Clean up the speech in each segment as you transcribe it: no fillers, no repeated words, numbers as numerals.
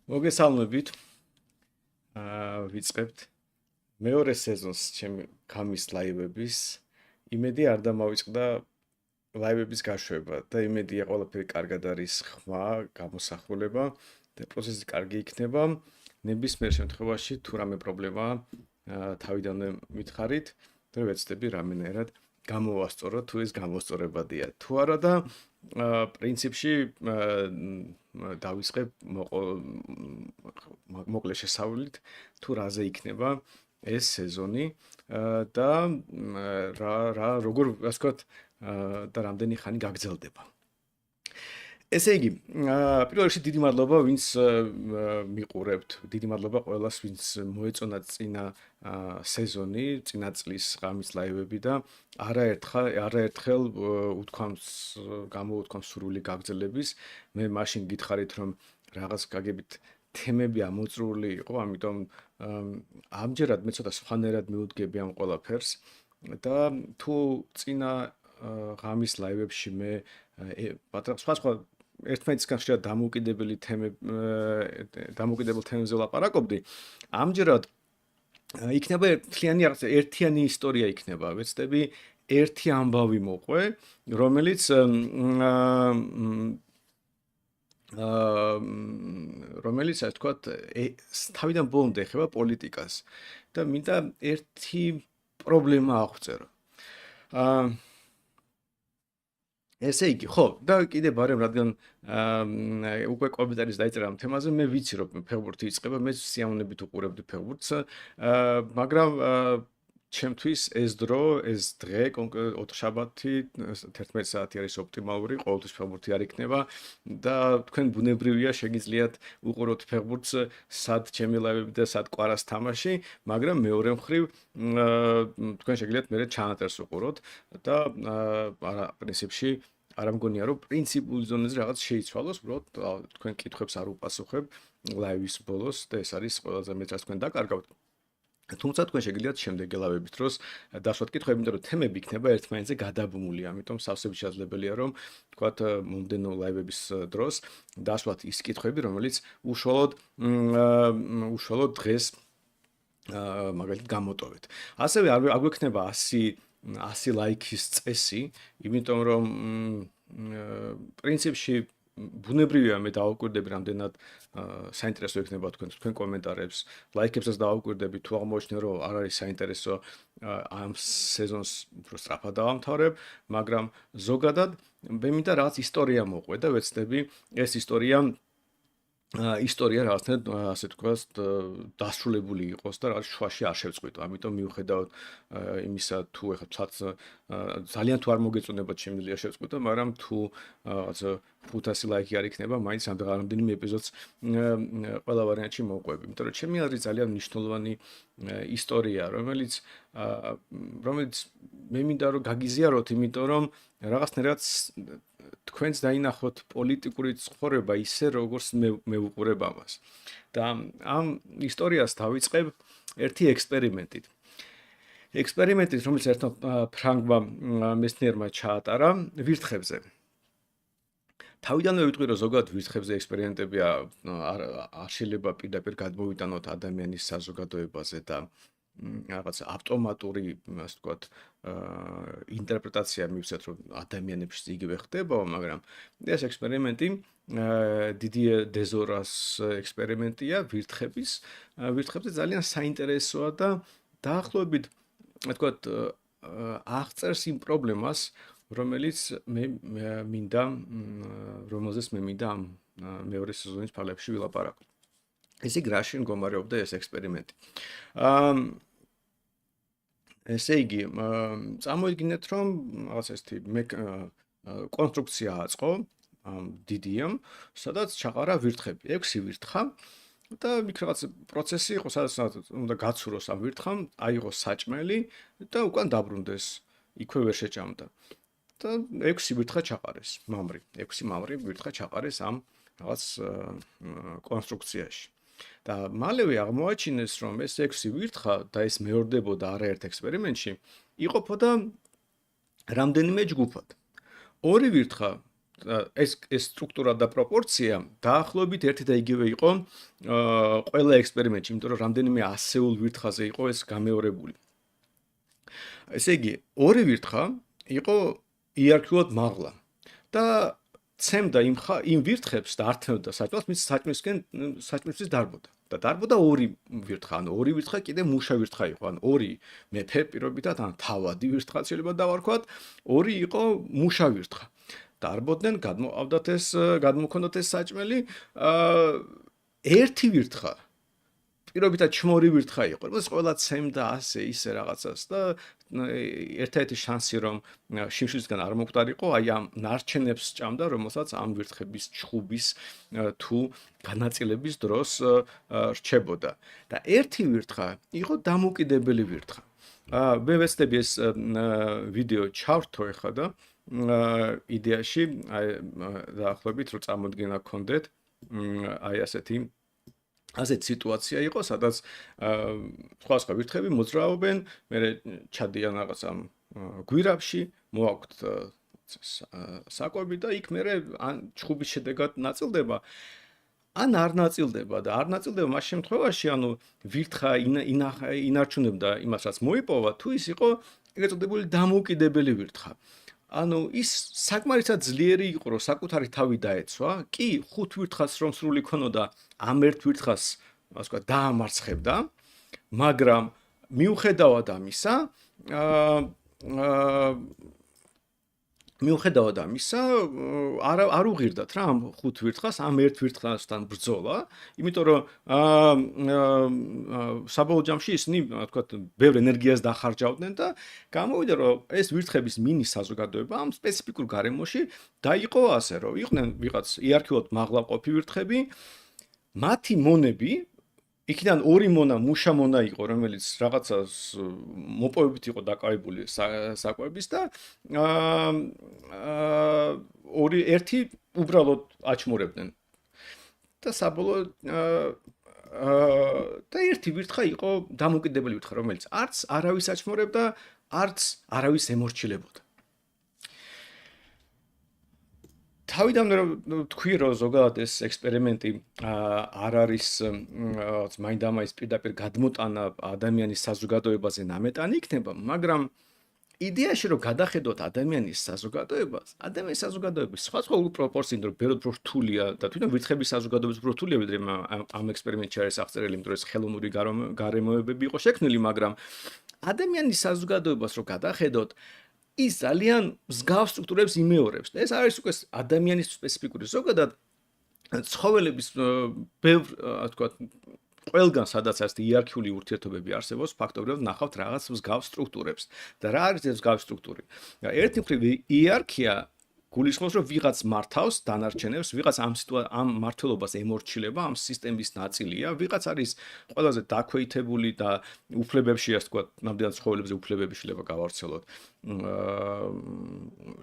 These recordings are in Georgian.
მოგესალმებით. ვიწყებთ მეორე სეზონს ჩემი გამის ლაივების. იმედი არ დამავიწყდა ლაივების გაშვება და იმედია ყველაფერი კარგად არის ხმა, გამოსახულება და პროცესი კარგი იქნება. ნებისმიერ შემთხვევაში თუ რამე პრობლემა თავიდანვე მითხარით, და ვეცდები რამენერად გამოვასწორო თუ ეს გამოსწორებადია. თუ არა და პრინციპში დავიწყებ მოკლე შესავლით თუ რაზე იქნება ეს სეზონი და როგორ ასე ვთქვათ და რამდენი ხანი გაგრძელდება. ესე იგი, პირველ რიგში დიდი მადლობა ვინც მიყურებთ, დიდი მადლობა ყველას ვინც მოეწონათ წინა სეზონი, წინა წლის ღამის ლაივები და არაერთხელ გამოუთქვამს სურვილი გაგრძელების. მე მაშინ გითხარით რომ რაღაც გაგებით თემები ამოწრული იყო, ამიტომ ამჯერად მე ცოტა სხვანაირად მივუდგები ამ ყველაფერს და თუ წინა ღამის ლაივებში მე სხვა ერთმანეთისგან ხშირად დამოუკიდებელ თემებზე ვლაპარაკობდი, ამჯერად იქნება ერთიანი ისტორია იქნება, ვეცდები ერთი ამბავი მოყვე, რომელიც ასე ვთქვათ, თავიდან ბოლომდე ეხება პოლიტიკას და მინდა ერთი პრობლემა აღწერო. ესე იგი, ხო, და კიდე ბარემ რადგან უკვე კომენტარის დაიწერა ამ თემაზე, მე ვიცი რომ ფეხბურთი იწყება, მე სიამოვნებით უყურებდი ფეხბურთს, მაგრამ ჩემთვის ეს დრო, ეს დღე, კონკრეტულად ოთხშაბათი 11 საათი არის ოპტიმალური, ყოველთვის ფეხბურთი არ იქნება და თქვენ ბუნებრივია შეგიძლიათ უყუროთ ფეხბურთს სად ჩემი ლაივები და სად კვარას თამაში, მაგრამ მეორე მხრივ თქვენ შეგიძლიათ მერე ჩანაწერს უყუროთ და პრინციპში არ მგონია რომ პრინციპულ ზონაზე რაღაც შეიცვალოს, უბრალოდ თქვენ კითხვებს არ უპასუხებ ლაივის ბოლოს და ეს არის ყველაზე მეტ რაც თქვენ დაკარგავთ. თუმცა თქვენ შეგიძლიათ შემდეგი ლაივების დროს დასვათ კითხვები, იმიტომ რომ თემები იქნება ერთმანეთზე გადაბმული, ამიტომ სავსებით შესაძლებელია რომ თქვათ მომდენო ლაივების დროს დასვათ ის კითხვები, რომელიც უშუალოდ დღეს მაგალითად გამოტოვეთ. ასევე არ გვექნება 100 ლაიქის წესი, იმიტომ რომ პრინციპში ბუნებრივია მე დავაკვირდები რამდენად საინტერესო იქნება თქვენ კომენტარებს, ლაიქებსაც დავაკვირდები თუ აღმოჩნდა რომ არ არის საინტერესო ამ სეზონს უფრო სწრაფად დავამთავრებ, მაგრამ ზოგადად მე მინდა რაღაც ისტორია მოყვე და ვეცდები ეს ისტორია რაღაცნაირად ასე ვთქვათ დასრულებული იყოს და რაღაც შუაში არ შევწყვიტო. ამიტომ მიუხედავად იმისა თუ ეხლა ძალიან თუ არ მოგეწონება შემიძლია შევწყვიტო, მაგრამ თუ რაღაცა 500 ლაიქი არ იქნება, მაინც რამდენიმე ეპიზოდს ყველა ვარიანტში მოვყვები. იმიტომ რომ ჩემი აზრით ძალიან მნიშვნელოვანი ისტორია, რომელიც მე მინდა რომ გაგიზიაროთ, იმიტომ რომ რაღაცნაირად თქვენც დაინახოთ პოლიტიკური ცხოვრება ისე როგორც მე ვუყურებ ამას. და ამ ისტორიას დავიწყებ ერთი ექსპერიმენტით. რომელიც ერთმა ფრანგმა მეცნიერმა ჩაატარა ვირთხებზე. თავიდანვე ვიტყვი რომ ზოგადად ვირთხებზე ექსპერიმენტები არ შეიძლება პირდაპირ გადმოვიტანოთ ადამიანის საზოგადოებაზე და რაღაც ავტომატური, ასე ვთქვათ, ინტერპრეტაცია მივცეთ რომ ადამიანებში იგივე ხდებაო, მაგრამ ეს ექსპერიმენტი დიდიე დეზორას ექსპერიმენტია ვირთხებზე ძალიან საინტერესოა და დაახლოებით, ასე ვთქვათ, აღწერს იმ პრობლემას, რომელზეც მე მინდა ამ მეორე სეზონის ფარგლებში ვილაპარაკო. ესე იგი, რაში მდგომარეობდა ეს ექსპერიმენტი? ესე იგი, წამოიდგინეთ რომ რაღაც ესეთი კონსტრუქცია აწყო დიდიამ, სადაც ჩაყარა ვირთხები, 6 ვირთხა და იქ რაღაც პროცესი იყო, სადაც უნდა გაცუროს ამ ვირთხამ, აიღოს საჭმელი და უკან დაბრუნდეს, იქვე ვერ შეჭამდა. და 6 ვირთხა ჩაყარეს, 6 მამრი ვირთხა ჩაყარეს ამ რაღაც კონსტრუქციაში. და მალევე აღმოაჩინეს რომ ეს 6 ვირთხა და ეს მეორდებოდა არაერთ ექსპერიმენტში, იყოფოდა რამდენიმე ჯგუფად. 2 ვირთხა ეს სტრუქტურა და პროპორცია დაახლოებით ერთი და იგივე იყო ყველა ექსპერიმენტში, იმიტომ რომ რამდენიმე ასეულ ვირთხაზე იყო ეს გამეორებული. ესე იგი, ორი ვირთხა იყო იერარქიულად მაღლა და ცემდა იმ ვირთხებს და ართმევდა საჭმელს, მის საჭმელისთვის დარბოდა. და დარბოდა ორი ვირთხა, ანუ ორი ვირთხა კიდე მუშა ვირთხა იყო, ანუ ორი მეფე პირობითად, ან თავადი ვირთხა შეიძლება დავარქვათ, ორი იყო მუშა ვირთხა. დარბოდნენ, გადმოქონდათ ეს საჭმელი, ერთი ვირთხა პირობითად ჩმორი ვირთხა იყო, რომელიც ყველა ცემდა ასე ისე რაღაცას და ერთადერთი შანსი რომ შიმშილისგან არ მოკვდარიყო, აი ამ ნარჩენებს სჭამდა, რომელსაც ამ ვირთხების ჩხუბის თუ განაწილების დროს რჩებოდა. და ერთი ვირთხა იყო დამოუკიდებელი ვირთხა. მე ვეცდები ეს ვიდეო ჩავრთო ეხლა და იდეაში დაახლოებით რომ წარმოდგენა გქონდეთ აი ასეთ სიტუაცია იყო, სადაც სხვა ვირთხები მოძრაობენ, მე ჩადიან რაღაც ამ გვირაბში, მოაქვთ საკვები და იქ მე ან ჩხუბის შედეგად ნაწილდება, ან არ ნაწილდება და არ ნაწილდება მას შემთხვევაში, ანუ ვირთხა ინარჩუნებდა იმას, რაც მოიპოვა, თუ ის იყო ეგრეთ წოდებული დამოუკიდებელი ვირთხა. ანუ ის საკმარისად ძლიერი იყო, რომ საკუთარი თავი დაეცვა, კი ხუთ ვირთხას რომ სრული ქონოდა, ამ ერთ ვირთხას, ასე ვთქვათ, დაამარცხებდა, მაგრამ მიუხედავად ამისა, არ უღირდათ რა ამ ხუთ ვირთხას, ამ ერთ ვირთხასთან ბრძოლა, იმიტომ რომ საბოლოო ჯამში ისინი, ვთქვათ, ბევრ ენერგიას დახარჯავდნენ და გამოვიდა, რომ ეს ვირთხების მინის საზოგადოება ამ სპეციფიკურ გარემოში დაიყო ასე, რომ იყვნენ ვიღაც იერარქიულად მაღლავყოფი ვირთხები, მათი მონები იქიდან ორი მონა, მუშა მონა იყო, რომელიც რაღაცას მოპოვებით იყო დაკავებული საკვების და ერთი უბრალოდ აჩმურებდნენ. და საბოლოოდ და ერთი ვირთხა იყო დამოუკიდებელი ვირთხა, რომელიც არც არავის აჩმურებდა, არც არავის ემორჩილებოდა. თავიდან რომ თქვი რომ ზოგადად ეს ექსპერიმენტი არ არის მაინდამაინც პირდაპირ გადმოტანა ადამიანის საზოგადოებაზე ნამეტანი იქნება, მაგრამ იდეაში რომ გადახედოთ ადამიანის საზოგადოებას, ადამიანის საზოგადოების სხვადასხვა პროპორციით რომ ბევრად უფრო რთულია და თვითონ ვირთხების საზოგადოების უფრო რთულია ვიდრე ამ ექსპერიმენტში არის აღწერილი, იმიტომ რომ ეს ხელოვნური გარემოებები იყო შექმნილი, მაგრამ ადამიანის საზოგადოებას რომ გადახედოთ ის ძალიან მსგავს სტრუქტურებს იმეორებს და ეს არის უკვე ადამიანის სპეციფიკური ზოგადად ცხოველების ბევრ, ასე ვთქვათ, ყველგან სადაც ასეთი იერარქიული ურთიერთობები არსებობს, ფაქტობრივად ნახავთ რაღაც მსგავს სტრუქტურებს. და რა არის ეს მსგავსი სტრუქტურები? ერთი მხრივ იერარქია გულისხმობს, რომ ვიღაც მართავს დანარჩენებს, ვიღაც ამ მართლობას ემორჩილება, ამ სისტემის ნაწილია, ვიღაც არის ყველაზე დაქვეითებული და უფლებებში, ასე ვთქვათ, ნამდვილად ცხოველებზე უფლებები შეიძლება გავავრცელოთ,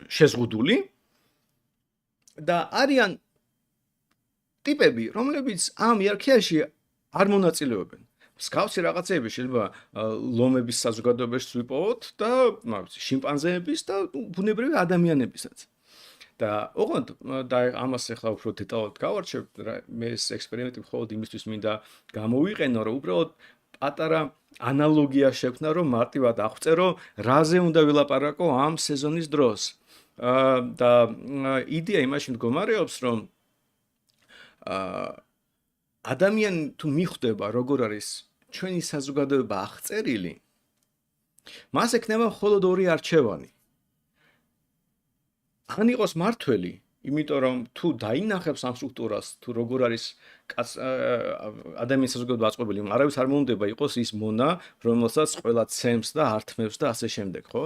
შეზღუდული და არიან ტიპები, რომლებიც ამ იერარქიაში არ მონაწილეობენ. მსგავსი რაღაცეები შეიძლება ლომების საზოგადოებაში ვიპოვოთ და შიმპანზეების და ბუნებრივი ადამიანებისაც. და ოღონდ და ამას ახლა უფრო დეტალურად გავარჩევ, მე ეს ექსპერიმენტი მხოლოდ იმისთვის მინდა გამოვიყენო, რომ უბრალოდ პატარა ანალოგია შექმნა, რომ მარტივად აღწერო, რაზე უნდა ვილაპარაკო ამ სეზონის დროს. და იდეა იმაში მდგომარეობს, რომ ადამიანი თუ მიხვდება, როგორ არის ჩვენი საზოგადოება აღწერილი, მას ექნება მხოლოდ ორი არჩევანი. ან იყოს მართველი, იმიტომ რომ თუ დაინახებს ამ სტრუქტურას, თუ როგორ არის ადამიანის საზოგადოება აწყობილი, არავის არ მოუნდება იყოს ის მონა, რომელსაც ყველა ცემს და ართმევს და ასე შემდეგ, ხო?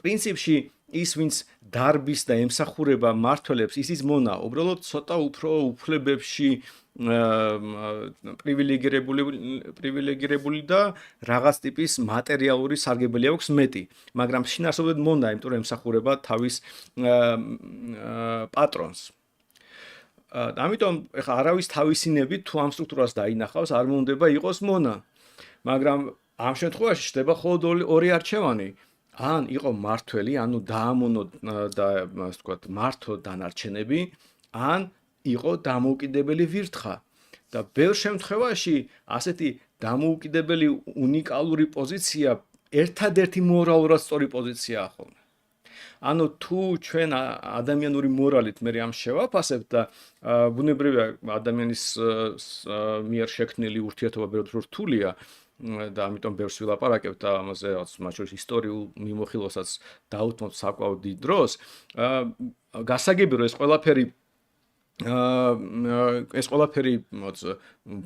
პრინციპში ის ვინც დარბის და ემსახურება მართველებს, ის მონა უბრალოდ ცოტა უფრო უფლებებში პრივილეგირებული და რაღაც ტიპის მატერიალური სარგებელი აქვს მეტი, მაგრამ შინაარსობრივად მონა, იმიტომ რომ ემსახურება თავის პატრონს. ამიტომ ეხლა არავის თავისინებით თუ ამ სტრუქტურას დაინახავს, არ მოუნდება იყოს მონა. მაგრამ ამ შემთხვევაში ხდება მხოლოდ ორი არჩევანი. ან იყო მართველი, ანუ დაამონო და ასე ვთქვათ, მართო დანარჩენები, ან იყო დამოუკიდებელი ვირთხა. და ბევრ შემთხვევაში ასეთი დამოუკიდებელი უნიკალური პოზიცია ერთადერთი მორალურად სწორი პოზიციაა ხოლმე. ანუ თუ ჩვენ ადამიანური მორალით მე ამ შევაფასებთ და ბუნებრივია ადამიანის მიერ შექმნილი ურთიერთობა ბევრად რთულია და ამიტომ ბევრს ვილაპარაკებთ და ამაზე რაღაც მათ შორის ისტორიულ მიმოხილვასაც დაუთმობთ საკმაოდ დიდ დროს. გასაგები რომ ეს ყველაფერი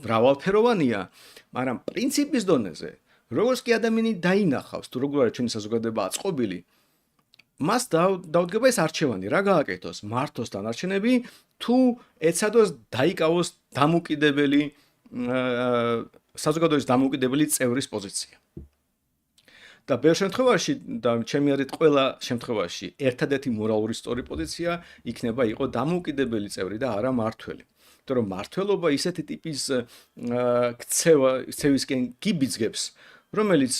მრავალფეროვანია, მაგრამ პრინციპის დონეზე, როგორც კი ადამიანი დაინახავს, თუ როგორ არის ჩვენი საზოგადოება აწყობილი, მას დაუდგება ეს არჩევანი, რა გააკეთოს, მართოს დანარჩენები, თუ ეცადოს დაიკავოს დამოუკიდებელი საზოგადოების დამოუკიდებელი წევრის პოზიცია. და ბევრ შემთხვევაში და ჩემი აზრით ყველა შემთხვევაში ერთადერთი მორალური სწორი პოზიცია იქნება იყო დამოუკიდებელი წევრი და არა მართველი. იმიტომ რომ მართველობა ისეთი ტიპის ქცევისკენ გიბიძგებს, რომელიც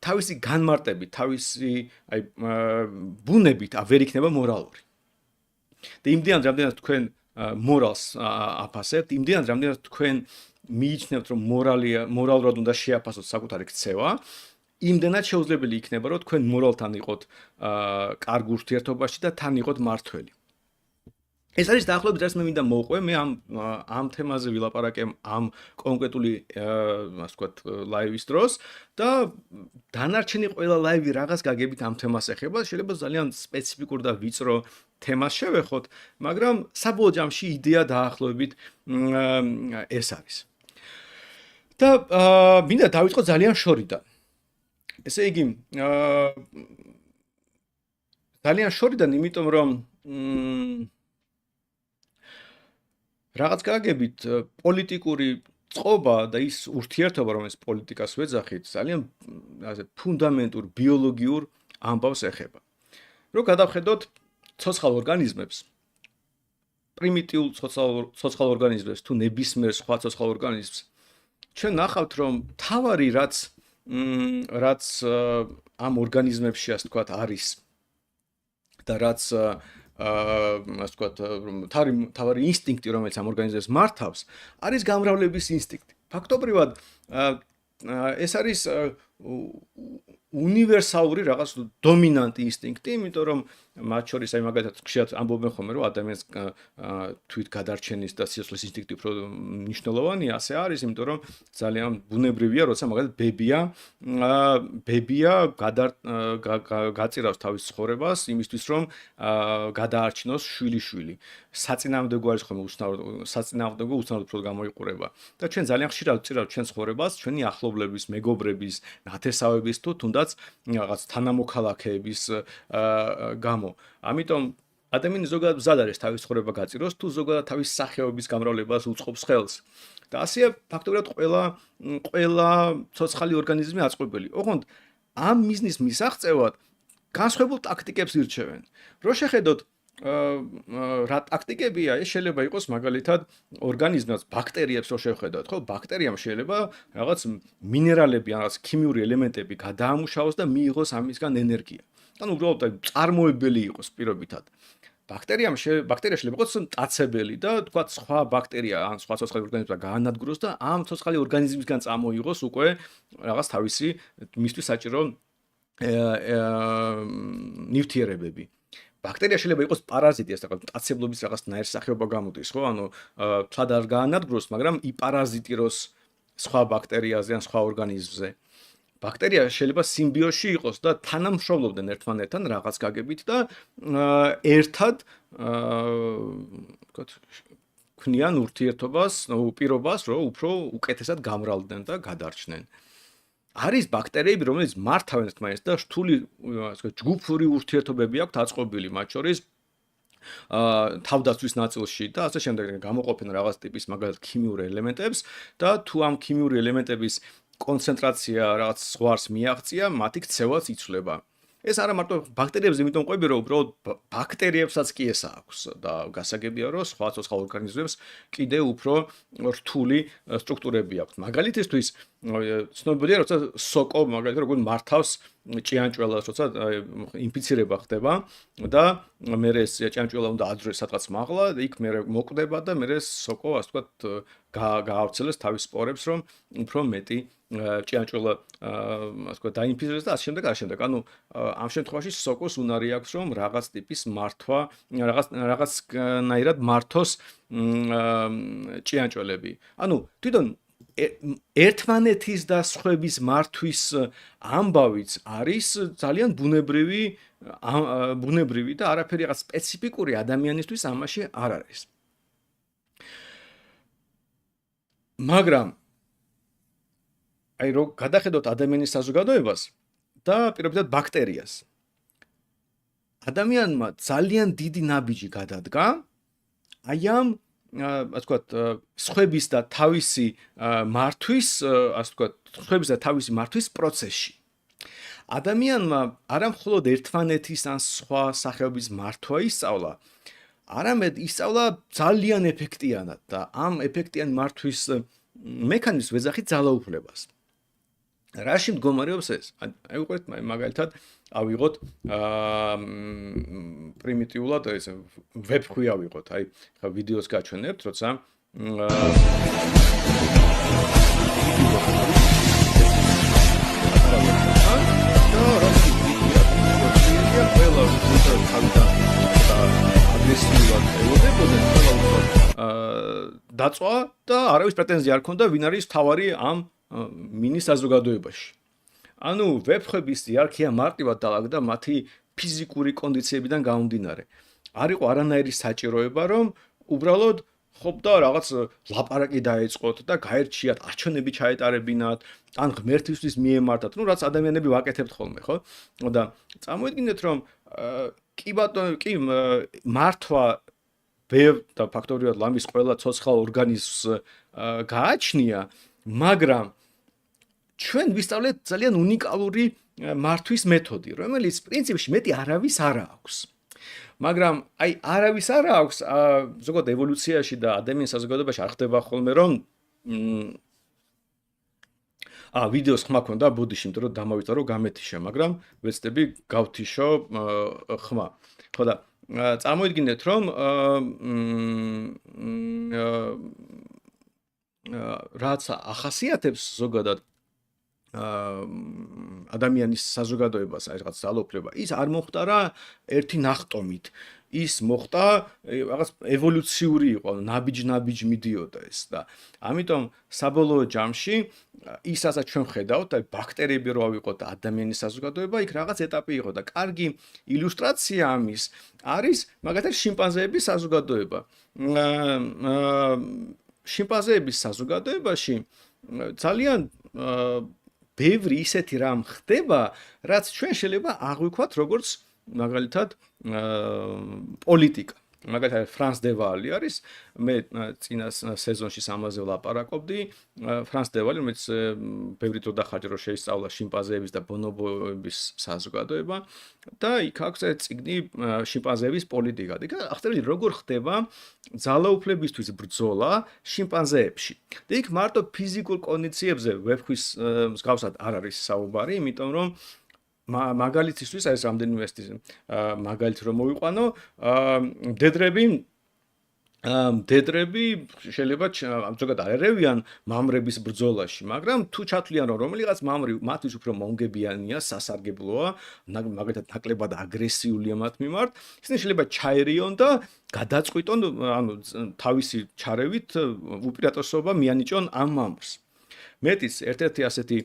თავისი განმარტებით, თავისი ბუნებით ვერ იქნება მორალური. და იმდენად რამდენად თქვენ მორალს აფასებთ, იმდენად რამდენად თქვენ მიიჩნევთ რომ მორალურად უნდა შეაფასოთ საკუთარი ქცევა, იმდენად შეუძლებელი იქნება რომ თქვენ მორალთან იყოთ კარგ ურთიერთობაში და თან იყოთ მართველი. ეს არის დაახლოებით რაც მე მინდა მოვყვე, მე ამ თემაზე ვილაპარაკე ამ კონკრეტული ასე ვთქვათ ლაივის დროს და დანარჩენი ყველა ლაივი რაღაც გაგებით ამ თემას ეხება, შეიძლება ძალიან სპეციფიკურ და ვიწრო თემას შევეხოთ, მაგრამ საბოლოო ჯამში იდეა დაახლოებით ეს არის. და მინდა დავიწყო ძალიან შორიდან. ესე იგი, ძალიან შორიდან, იმიტომ რომ რაღაც გაგებით პოლიტიკური წყობა და ის ურთიერთობა, რომელიც პოლიტიკას ვეძახით, ძალიან ასე ფუნდამენტურ ბიოლოგიურ ამბავს ეხება. რომ გადავხედოთ ცოცხალ ორგანიზმებს, პრიმიტიულ ცოცხალ ორგანიზმებს თუ ნებისმიერ სხვა ცოცხალ ორგანიზმს, ჩვენ ნახავთ, რომ თავარი რაც ამ ორგანიზმებში ასე ვთქვათ არის და რაც ასე ვთქვათ თავარი ინსტინქტი რომელიც ამ ორგანიზმებს მართავს არის გამრავლების ინსტინქტი. ფაქტობრივად ეს არის უნივერსალური რაღაც დომინანტი ინსტინქტი, იმიტომ რომ მათ შორის აი მაგალითად ხშირად ამბობენ ხოლმე რომ ადამიანს თვით გადარჩენის და სიცოცხლის ინსტინქტი უფრო მნიშვნელოვანია, ასე არის, იმიტომ რომ ძალიან ბუნებრივია, როცა მაგალითად ბებია გაწირავს თავის ცხოვრებას იმისთვის რომ გადაარჩინოს შვილიშვილი. საწინააღმდეგო არის ხოლმე საწინააღმდეგო უცნაურად უფრო გამოიყურება. და ჩვენ ძალიან ხშირად ვწირავთ ჩვენ ცხოვრებას, ჩვენი ახლობლების, მეგობრების, ნათესავების თუ თუნდაც რაღაც თანამოქალაქეების გამო. ამიტომ ადამიანი ზოგადად მზად არის თავის ცხოვრება გაწიროს, თუ ზოგადად თავის სახეობის გამრავლებას უწყობს ხელს. და ასეა ფაქტობრივად ყველა ცოცხალი ორგანიზმი აწყობილი. ოღონდ ამ მიზნის მისაღწევად განსხვავებულ ტაქტიკებს ირჩევენ. რო შეხედოთ რა ტაქტიკებია, ეს შეიძლება იყოს მაგალითად ორგანიზმებს, ბაქტერიებს რო შევხედოთ, ხო? ბაქტერიამ შეიძლება რაღაც მინერალები, რაღაც ქიმიური ელემენტები გადაამუშავოს და მიიღოს ამისგან ენერგია. ანუ უბრალოდ წარმოებელი იყოს პირობითად. ბაქტერია შეიძლება იყოს მტაცებელი და თქვა სხვა ბაქტერია ან სხვა ცოცხალი ორგანიზმი გაანადგუროს და ამ ცოცხალი ორგანიზმისგან წამოიღოს უკვე რაღაც თავისი მისთვის საჭირო ნივთიერებები. ბაქტერია შეიძლება იყოს პარაზიტი, ეს რაღაც მტაცებლობის რაღაც ნაირსახეობა გამოდის, ხო? ანუ თვად არ გაანადგუროს, მაგრამ იპარაზიტიროს სხვა ბაქტერიაზე ან სხვა ორგანიზმზე. ბაქტერია შეიძლება სიმბიოზში იყოს და თანამშრომლობდნენ ერთმანეთთან რაღაც გაგებით და ერთად ვთქვათ ქმნიან ურთიერთობას, პირობას, რომ უფრო უკეთესად გამრავლდნენ და გადარჩნენ. არის ბაქტერიები, რომელიც მართავენ ერთმანეთს და რთული ჯგუფური ურთიერთობები აქვთ აწყობილი, მათ შორის თავდაცვის ნაწილში და ასე შემდეგ გამოყოფენ რაღაც ტიპის მაგალითად ქიმიურ ელემენტებს და თუ ამ ქიმიური ელემენტების კონცენტრაცია რაღაც ზღვარს მიაღწია, მათი ქცევაც იცვლება. ეს არა მარტო ბაქტერიებზე, იმიტომ ყვები რომ უბრალოდ ბაქტერიებსაც კი ეს აქვს და გასაგებია რომ სხვა ცოცხალ ორგანიზმებს კიდე უფრო რთული სტრუქტურები აქვს. მაგალითისთვის ცნობილია როცა სოკო მაგალითად როგორ მართავს ჭიანჭველას, როცა ინფიცირება ხდება და მე ეს ჭიანჭველა უნდა აძვრეს სადღაც მაღლა, იქ მე მოკვდება და მე სოკო ასე ვთქვათ გაავრცელებს თავის სპორებს, რომ უფრო მეტი ჭიანჭველა ასე ვთქვათ დაინფიცირდეს და ასე შემდეგ. ანუ ამ შემთხვევაში სოკოს უნარი აქვს, რომ რაღაც ტიპის მართვა, რაღაცნაირად მართოს ჭიანჭველები. ანუ თვითონ ერთმანეთის და სხვების მართვის ამბავიც არის ძალიან ბუნებრივი და არაფერი რაღაც სპეციფიკური ადამიანისთვის ამაში არ არის. მაგრამ აი რო გადახედოთ ადამიანის საზოგადოებას და პირობითად ბაქტერიას. ადამიანმა ძალიან დიდი ნაბიჯი გადადგა აი ამ ასე ვთქვათ სხვების და თავისი მართვის, ასე ვთქვათ, სხვების და თავისი მართვის პროცესში. ადამიანმა არა მხოლოდ ერთმანეთის ან სხვა სახეობის მართვა ისწავლა, არამედ ისწავლა ძალიან ეფექტიანად და ამ ეფექტიან მართვის მექანიზმს ვეძახით ძალაუფლებას. რაში მდგომარეობს ეს? აი უყურეთ მაგალითად ავიღოთ პრიმიტიულად ეს ვებხვი ავიღოთ, აი ხა ვიდეოს გაჩვენებთ, როცა დაწვა და არავის პრეტენზია არ ქონდა, ვინ არის თავარი ამ მინის საზოგადოებაში. ანუ ვებხვების იერარქია მარტივად დაალაგდა მათი ფიზიკური კონდიციებიდან გამომდინარე. არ იყო არანაირი საჭიროება, რომ უბრალოდ ხობდა რაღაც ლაპარაკი დაეწყოთ და გაერჩიათ, არჩევნები ჩაეტარებინათ, ან ღმერთისთვის მიემართათ, ну რაც ადამიანები ვაკეთებთ ხოლმე, ხო? და წარმოიდგინეთ, რომ კი ბატონო, კი მართვა ბევრ და ფაქტობრივად ლამის ყველა ცოცხალ ორგანიზმს გააჩნია, მაგრამ ჩვენ ვისწავლეთ ძალიან უნიკალური მართვის მეთოდი, რომელიც პრინციპში მეტი არავის არ აქვს. მაგრამ აი არავის არ აქვს, ზოგადად ევოლუციაში და ადამიანის საზოგადოებაში არ ხდება ხოლმე, რომ ვიდეოს ხმა ქონდა ბუდიში, იმიტომ რომ დამავიწყდა, რომ გამეთიშა, მაგრამ ვეცდები გავთიშო ხმა. ხო და წარმოიდგინეთ, რომ რაც ახასიათებს ზოგადად ადამიანის საზოგადოებას, აი რაღაც ძალაუფლება, ის არ მოხდა რა ერთი ნახტომით. ის მოხდა რაღაც ევოლუციური იყო, ნაბიჯ მიდიოდა ეს და ამიტომ საბოლოო ჯამში ის რასაც ჩვენ ხედავთ, აი ბაქტერიები რო ავიღოთ და ადამიანის საზოგადოება, იქ რაღაც ეტაპი იყო და კარგი ილუსტრაცია ამის არის მაგალითად შიმპანზეების საზოგადოება. შიმპანზეების საზოგადოებაში ძალიან ბევრი ისეთი რამ ხდება, რაც ჩვენ შეიძლება აღვიქვათ როგორც მაგალითად პოლიტიკა. მაგალითად ფრანს დე ვალი არის, მე წინა სეზონში ამაზე ვლაპარაკობდი. ფრანს დე ვალი, რომელიც ბევრი დრო დახარჯა, რომ შეისწავლა შიმპანზეების და ბონობოების საზოგადოება და იქ აქვს წიგნი შიმპანზეების პოლიტიკა. იქ აღწერილი როგორ ხდება ძალაუფლებისთვის ბრძოლა შიმპანზეებში. და იქ მარტო ფიზიკურ კონდიციებზე ვებხვის მსგავსად არ არის საუბარი, იმიტომ რომ მაგალითისთვის ეს რამდენიმე მაგალითი რომ მოვიყვანო, მდედრები შეიძლება ზოგადად არ ერევიან მამრების ბრძოლაში, მაგრამ თუ ჩათვლიან რომ რომელიღაც მამრი მათთვის უფრო მომგებიანია, სასარგებლოა, მაგალითად ნაკლებად აგრესიულია მათ მიმართ, ისინი შეიძლება ჩაერიონ და გადაწყვიტონ, ანუ თავისი ჩარევით უპირატესობა მიანიჭონ ამ მამრს. მეტიც ერთ-ერთი ასეთი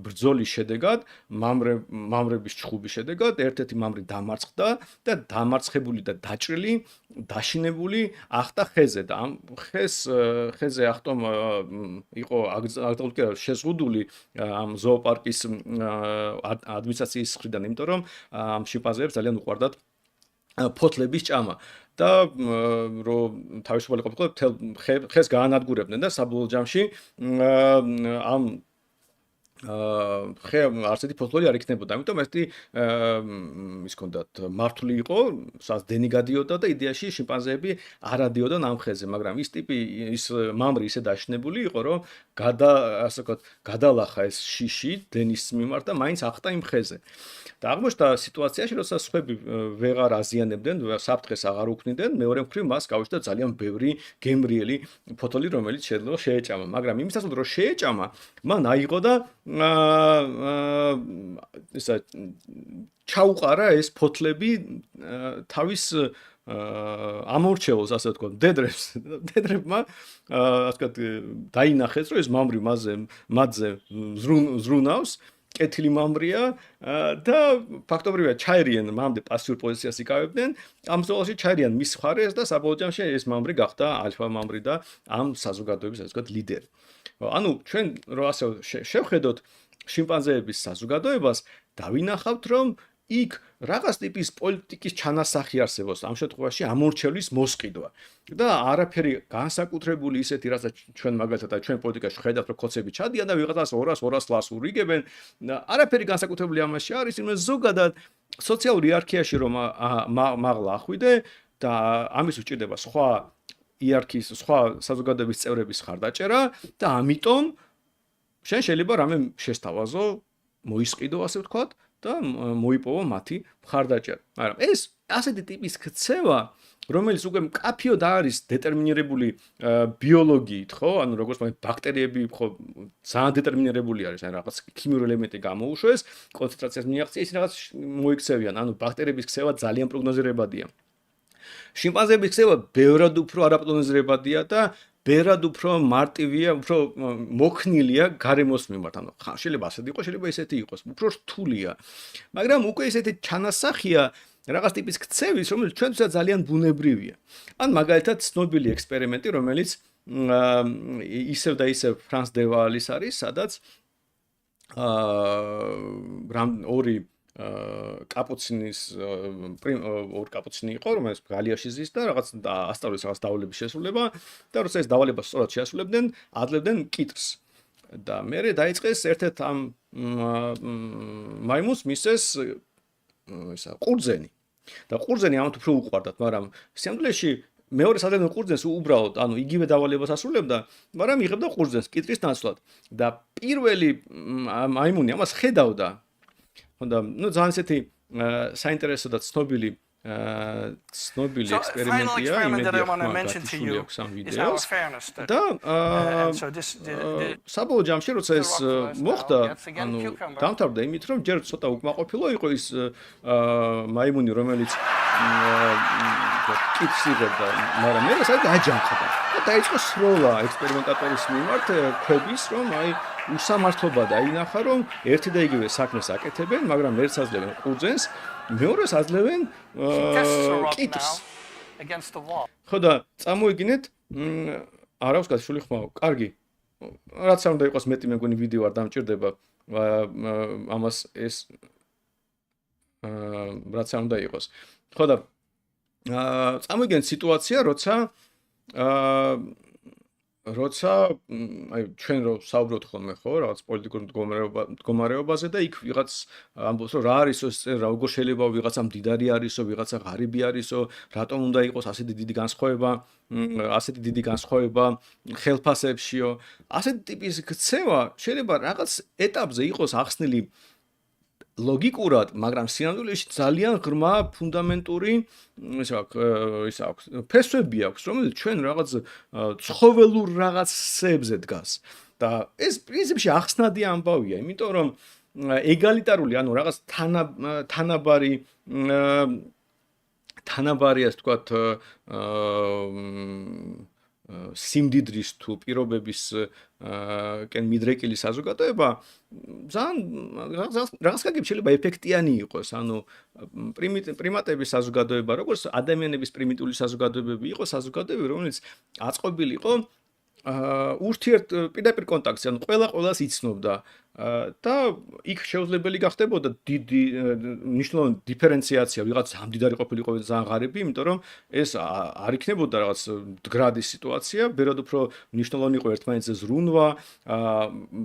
ბრძოლის შედეგად, მამრების ჩხუბის შედეგად, ერთ-ერთი მამრი დამარცხდა და დამარცხებული და დაჭრილი, დაშინებული ახტა ხეზე და ამ ხეზე ახტომ იყო შეზღუდული ამ ზოოპარკის ადმინისტრაციის მხრიდან, იმიტომ რომ ამ შიმპანზეებს ძალიან უყვარდათ ფოთლების ჭამა. და რომ თავისუფალი ყოფილიყო, ხეს გაანადგურებდნენ და საბოლოო ჯამში ამ ხე არცეთი ფოთლორი არ იქნებოდა, ამიტომ ერთი ის კონდათ მართული იყო, სადაც დენი გადიოდა და იდეაში შიმპანზეები არ ადიოდნენ ამ ხეზე, მაგრამ ის ტიპი ის მამრი ისე დაშნებული იყო, რომ ასე ვთქვათ, გადალახა ეს შიში დენის მიმართ და მაინც ახტა იმ ხეზე. და აღმოჩნდა სიტუაციაში, როცა სხვები ვეღარ აზიანებდნენ, საფრთხეს აღარ უქმნიდნენ, მეორე მხრივ მას გავუჩნდა ძალიან ბევრი გემრიელი ფოთოლი, რომელიც შეიძლება შეეჭამა, მაგრამ იმის ასულ რომ შეეჭამა, მან აიღო და ისა ჩაუყარა ეს ფოთლები თავის ამორჩეულს, ასე ვთქვათ, დედრებმა ასე ვთქვათ დაინახეს, რომ ეს მამრი მათზე ზრუნავს, კეთილი მამრია და ფაქტობრივად ჩაერიან მამდე პასიურ პოზიციას იკავებდნენ, ამ ბრძოლაში ჩაერიან მის მხარეს და საბოლოო ჯამში ეს მამრი გახდა ალფა მამრი და ამ საზოგადოების ასე ვთქვათ ლიდერი. ანუ ჩვენ რო ასე შევხედოთ შიმპანზეების საზოგადოებას, დავინახავთ, რომ იქ რაღაც ტიპის პოლიტიკის ჩანასახი არსებობს, ამ შემთხვევაში ამორჩევლის მოსყიდვა. და არაფერი განსაკუთრებული ისეთი, რასაც ჩვენ მაგალითად ჩვენ პოლიტიკაში ხედავთ, რომ კოცები ჩადიან და ვიღაცას 200 ლარს ურიგებენ, არაფერი განსაკუთრებული ამაში არის, იმას ზოგადად სოციალურ იერარქიაში რომ მაღლა ახვიდე და ამის უჭირდება სხვა იერარქიის სხვა საზოგადოების წევრების ხარდაჭერა და ამიტომ შენ შეიძლება რამე შესთავაზო, მოისყიდო ასე ვთქვათ და მოიპოვო მათი მხარდაჭერა. მაგრამ ეს ასეთი ტიპის ქცევა, რომელიც უკვე მკაფიოდ არის დეტერმინირებული ბიოლოგიით, ხო? ანუ როგორც მაგ ბაქტერიები ხო ძალიან დეტერმინირებული არის, ან რაღაც ქიმიური ელემენტი გამოუშვეს, კონცენტრაციას მიაღწია, ისინი რაღაც მოიქცევიან, ანუ ბაქტერიების ქცევა ძალიან პროგნოზირებადია. შიმპანზეების ქცევა ბევრად უფრო არაპროგნოზირებადია და ბევრად უფრო მარტივია, უფრო მოქნილია გარემოს მიმართ. ანუ შეიძლება ასეთი იყოს, შეიძლება ესეთი იყოს, უფრო რთულია. მაგრამ უკვე ესეთი ჩანასახია რაღაც ტიპის ქცევის, რომელიც ჩვენთვისაც ძალიან ბუნებრივია. ან მაგალითად ცნობილი ექსპერიმენტი, რომელიც ისევ და ისევ ფრანს დე ვალის არის, სადაც ორი კაპუცინის ორ კაპუცინი იყო, რომელიც გალიაში ზის და რაღაც ასწავლის რაღაც დავალების შესრულება და როცა ეს დავალება სწორად შეასრულებდნენ, ადლებდნენ კიტრს. და მერე დაიწყეს ერთ-ერთ ამ მაიმუნს მისცეს ისა ყურძენი. და ყურძენი ამათ უფრო უყვარდათ, მაგრამ სიამოვნებაში მეორე სადღაც ყურძენს უბრალოდ, ანუ იგივე დავალებას ასრულებდა, მაგრამ იღებდა ყურძენს კიტრის ნაცვლად. და პირველი მაიმუნი ამას ხედავდა. ხონდა, ძალიან ისეთი საინტერესო და ცნობილი ექსპერიმენტია, იმედია გათიშული აქვს ამ ვიდეოს. და საბოლოო ჯამში, როცა ეს მოხდა, ანუ დამთავრდა იმით, რომ ჯერ ცოტა უკმაყოფილო იყო ის მაიმუნი, რომელიც კითხვას იღებდა, მაგრამ მე რასაც დააჯანყდა და დაიწყო სროლა ექსპერიმენტატორის მიმართ ქვების, რომ აი უსამართლობა დაინახა, რომ ერთი და იგივე საქმეს აკეთებენ, მაგრამ ერთს აძლევენ ყურძენს, მეორეს აძლევენ კიტრს. ხო და წამოიგინეთ, არ აქვს გაშული ხმაო. კარგი. რაც არ უნდა იყოს მეტი მე მგონი ვიდეო არ დამჭირდება ამას ეს რაც არ უნდა იყოს. ხო და წამოიგინეთ სიტუაცია, როცა აი ჩვენ რო საუბრობთ ხოლმე ხო რაღაც პოლიტიკურ მდგომარეობაზე და იქ ვიღაც ამბობს რომ რა არისო ეს როგორ შეიძლება ვიღაცა მდიდარი არისო, ვიღაცა ღარიბი არისო, რატომ უნდა იყოს ასეთი დიდი განსხვავება ხელფასებშიო. ასეთი ტიპის ქცევა შეიძლება რაღაც ეტაპზე იყოს ახსნილი ლოგიკურად, მაგრამ სინამდვილეში ძალიან ღრმა ფუნდამენტური ის აქვს ფესვები აქვს, რომელიც ჩვენ რაღაც ცხოველურ რაღაცებზე დგას. და ეს პრინციპში ახსნადი ამბავია, იმიტომ რომ ეგალიტარული, ანუ რაღაც თანაბარი ასე ვთქვათ სიმდიდრის თუ პირობების კენ მიდრეკილი საზოგადოება ძალიან რაღაც კაცი შეიძლება ეფექტიანი იყოს, ანუ პრიმატების საზოგადოება, როგორც ადამიანების პრიმიტიული საზოგადოებები იყო, საზოგადოებები, რომელიც აწყობილი იყო ურთიერთ პირდაპირ კონტაქტზე, ანუ ყველა ყველას იცნობდა, და იქ შეუძლებელი გახდებოდა დიდი მნიშვნელოვანი დიფერენციაცია ვიღაც ამდიდარი ყოფილიყო ძალიან ღარიბი, იმიტომ რომ ეს არ იქნებოდა რაღაც მდგრადი სიტუაცია, ბერად უფრო მნიშვნელოვანი იყო ერთმანეთზე ზრუნვა,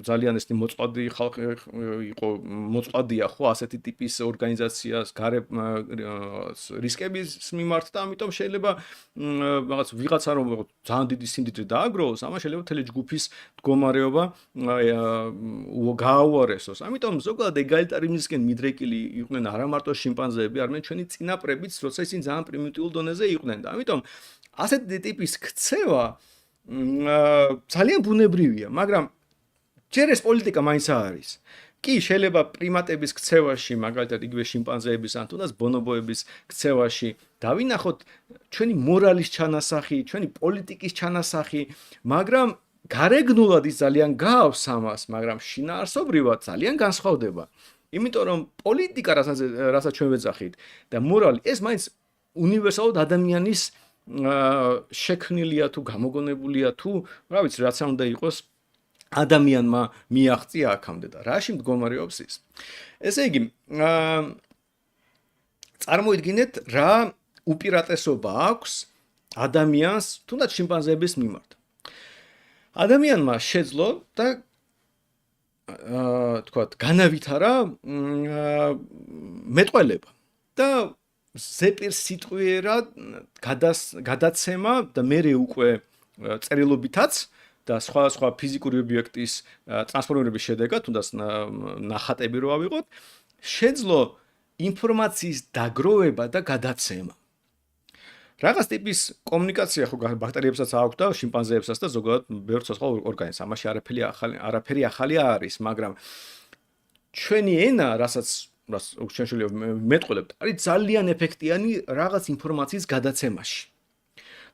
ძალიან ეს მოწყვლადი ხალხი იყო, მოწყვლადია ხო ასეთი ტიპის ორგანიზაციას გარებ რისკების მიმართ და ამიტომ შეიძლება რაღაც ვიღაცა რომ ძალიან დიდი სიმდიდრე დააგროვოს, ამას შეიძლება მთელი ჯგუფის მდგომარეობა გააუარესოს. ამიტომ ზოგადად ეგალიტარიზმისკენ მიდრეკილი იყვნენ არა მარტო შიმპანზეები, არამედ ჩვენი წინაპრებიც, როცა ისინი ძალიან პრიმიტიულ დონეზე იყვნენ და ამიტომ ასეთი ტიპის ქცევა ძალიან ბუნებრივია, მაგრამ ჯერ ეს პოლიტიკა მაინც არის. კი, შეიძლება პრიმატების ქცევაში, მაგალითად იგივე შიმპანზეების ან თუნდაც ბონობოების ქცევაში დავინახოთ ჩვენი მორალის ჩანასახი, ჩვენი პოლიტიკის ჩანასახი, მაგრამ გარეგნულად ის ძალიან გაავს ამას, მაგრამ შინაარსობრივად ძალიან განსხვავდება. იმიტომ რომ პოლიტიკა, რასაც ჩვენ ვეძახით და მორალი, ეს მაინც უნივერსალურად ადამიანის შექმნილია თუ გამოგონებულია თუ, რა ვიცი, რაც უნდა იყოს ადამიანმა მიაღწია აქამდე და რაში მდგომარეობს ის. ესე იგი, წარმოიდგინეთ რა უპირატესობა აქვს ადამიანს, თუნდაც შიმპანზეების მიმართ. ადამიანმა შეძლო და თქვათ, განავითარა მეტყველება და ზეპირსიტყვიერად გადაცემა და მერე უკვე წერილობითაც და სხვა ფიზიკური ობიექტის ტრანსფორმირების შედეგად, თუნდაც ნახატები რო ავიღოთ, შეძლო ინფორმაციის დაგროვება და გადაცემა. რაღაც ტიპის კომუნიკაცია ხო ბაქტერიებსაც აქვს და შიმპანზეებსაც და ზოგადად ბევრ ცოცხალ ორგანიზმს. ამაში არაფერი ახალი არის, მაგრამ ჩვენი ენა, რასაც ჩვენ შეიძლება მეტყველებთ, არის ძალიან ეფექტიანი რაღაც ინფორმაციის გადაცემაში.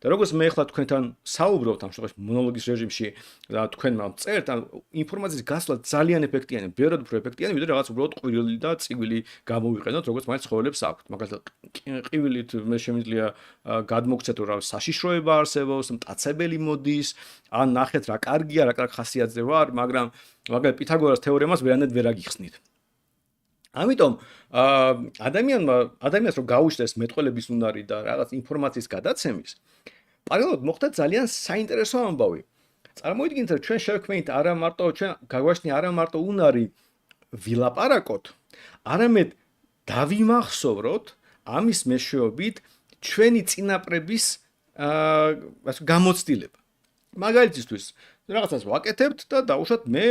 და როგორც მე ახლა თქვენთან საუბრობთ ამ შემთხვევაში მონოლოგის რეჟიმში და თქვენ წერთ, ინფორმაციის გასვლა ძალიან ეფექტიანია, ბევრად უფრო ეფექტიანი, ვიდრე რაღაც უბრალოდ ყვირილი და წიგვილი გამოვიყენოთ, როგორც მაინც ცხოველებს აქვთ. მაგალითად, ყივილით მე შემიძლია გადმოგცეთ, რომ საშიშროება არსებობს, მტაცებელი მოდის, ან ნახეთ რა კარგია, რა კარგ ხასიათზე ვარ, მაგრამ მაგალითად პითაგორას თეორემას ვერანაირად ვერ აგიხსნით. ამიტომ ადამიანს რომ გაუჩნდეს მეტყველების უნარი და რაღაც ინფორმაციის გადაცემის, პარალელურად მოხდა ძალიან საინტერესო ამბავი. წარმოიდგინეთ, რომ ჩვენ შევქმნით არა მარტო ჩვენ გაგვაჩნია არა მარტო უნარი ვილაპარაკოთ, არამედ დავიმახსოვროთ ამის მეშვეობით ჩვენი წინაპრების გამოცდილება. მაგალითისთვის, რაღაცას ვაკეთებთ და დაუშვათ მე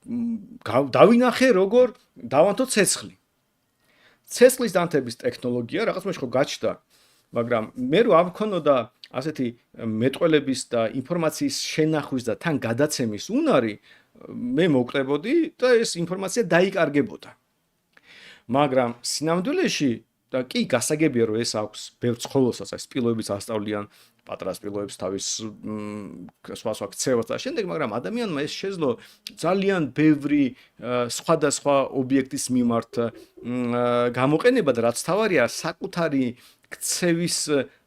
დავინახე როგორ დავანთო ცეცხლი. ცეცხლის დანთების ტექნოლოგია რაღაც მე ხო გაჩნდა, მაგრამ მე რო არ მქონოდა ასეთი მეტყველების და ინფორმაციის შენახვის და თან გადაცემის უნარი, მე მოვკლებოდი და ეს ინფორმაცია დაიკარგებოდა. მაგრამ სინამდვილეში და კი გასაგებია რომ ეს აქვს ბევრ ცხოველსაც, ეს სპილოებიც ასწავლიან პატრა სპილოებს თავის სხვა ქცევას და შემდეგ, მაგრამ ადამიანმა ეს შეძლო ძალიან ბევრი სხვადასხვა ობიექტის მიმართ გამოყენება და რაც თავარია საკუთარი ქცევის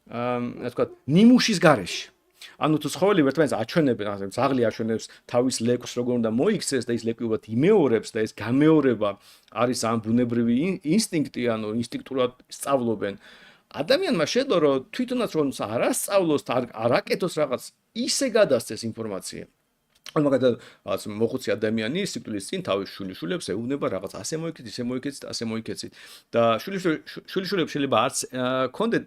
თქვათ ნიმუშის გარეშე. ანუ თუ ცხოველი ერთმანეთს აჩვენებენ, ძაღლი აჩვენებს თავის ლეკვს როგორ უნდა მოიქცეს და ის ლეკვი უბრალოდ იმეორებს და ეს გამეორება არის ამ ბუნებრივი ინსტინქტი, ანუ ინსტინქტურად სწავლობენ. ადამიანმა შეძლო რომ თვითონაც რომ არ ასწავლოს და არ აკეთოს რაღაც, ისე გადასცეს ინფორმაცია. ან მაგალითად, მოხუცი ადამიანი სიკვდილის წინ თავის შვილიშვილებს ეუბნება რაღაც ასე მოიქცეთ, ისე მოიქცეთ, ასე მოიქცეთ. და შვილიშვილებს შეიძლება არც კონდეთ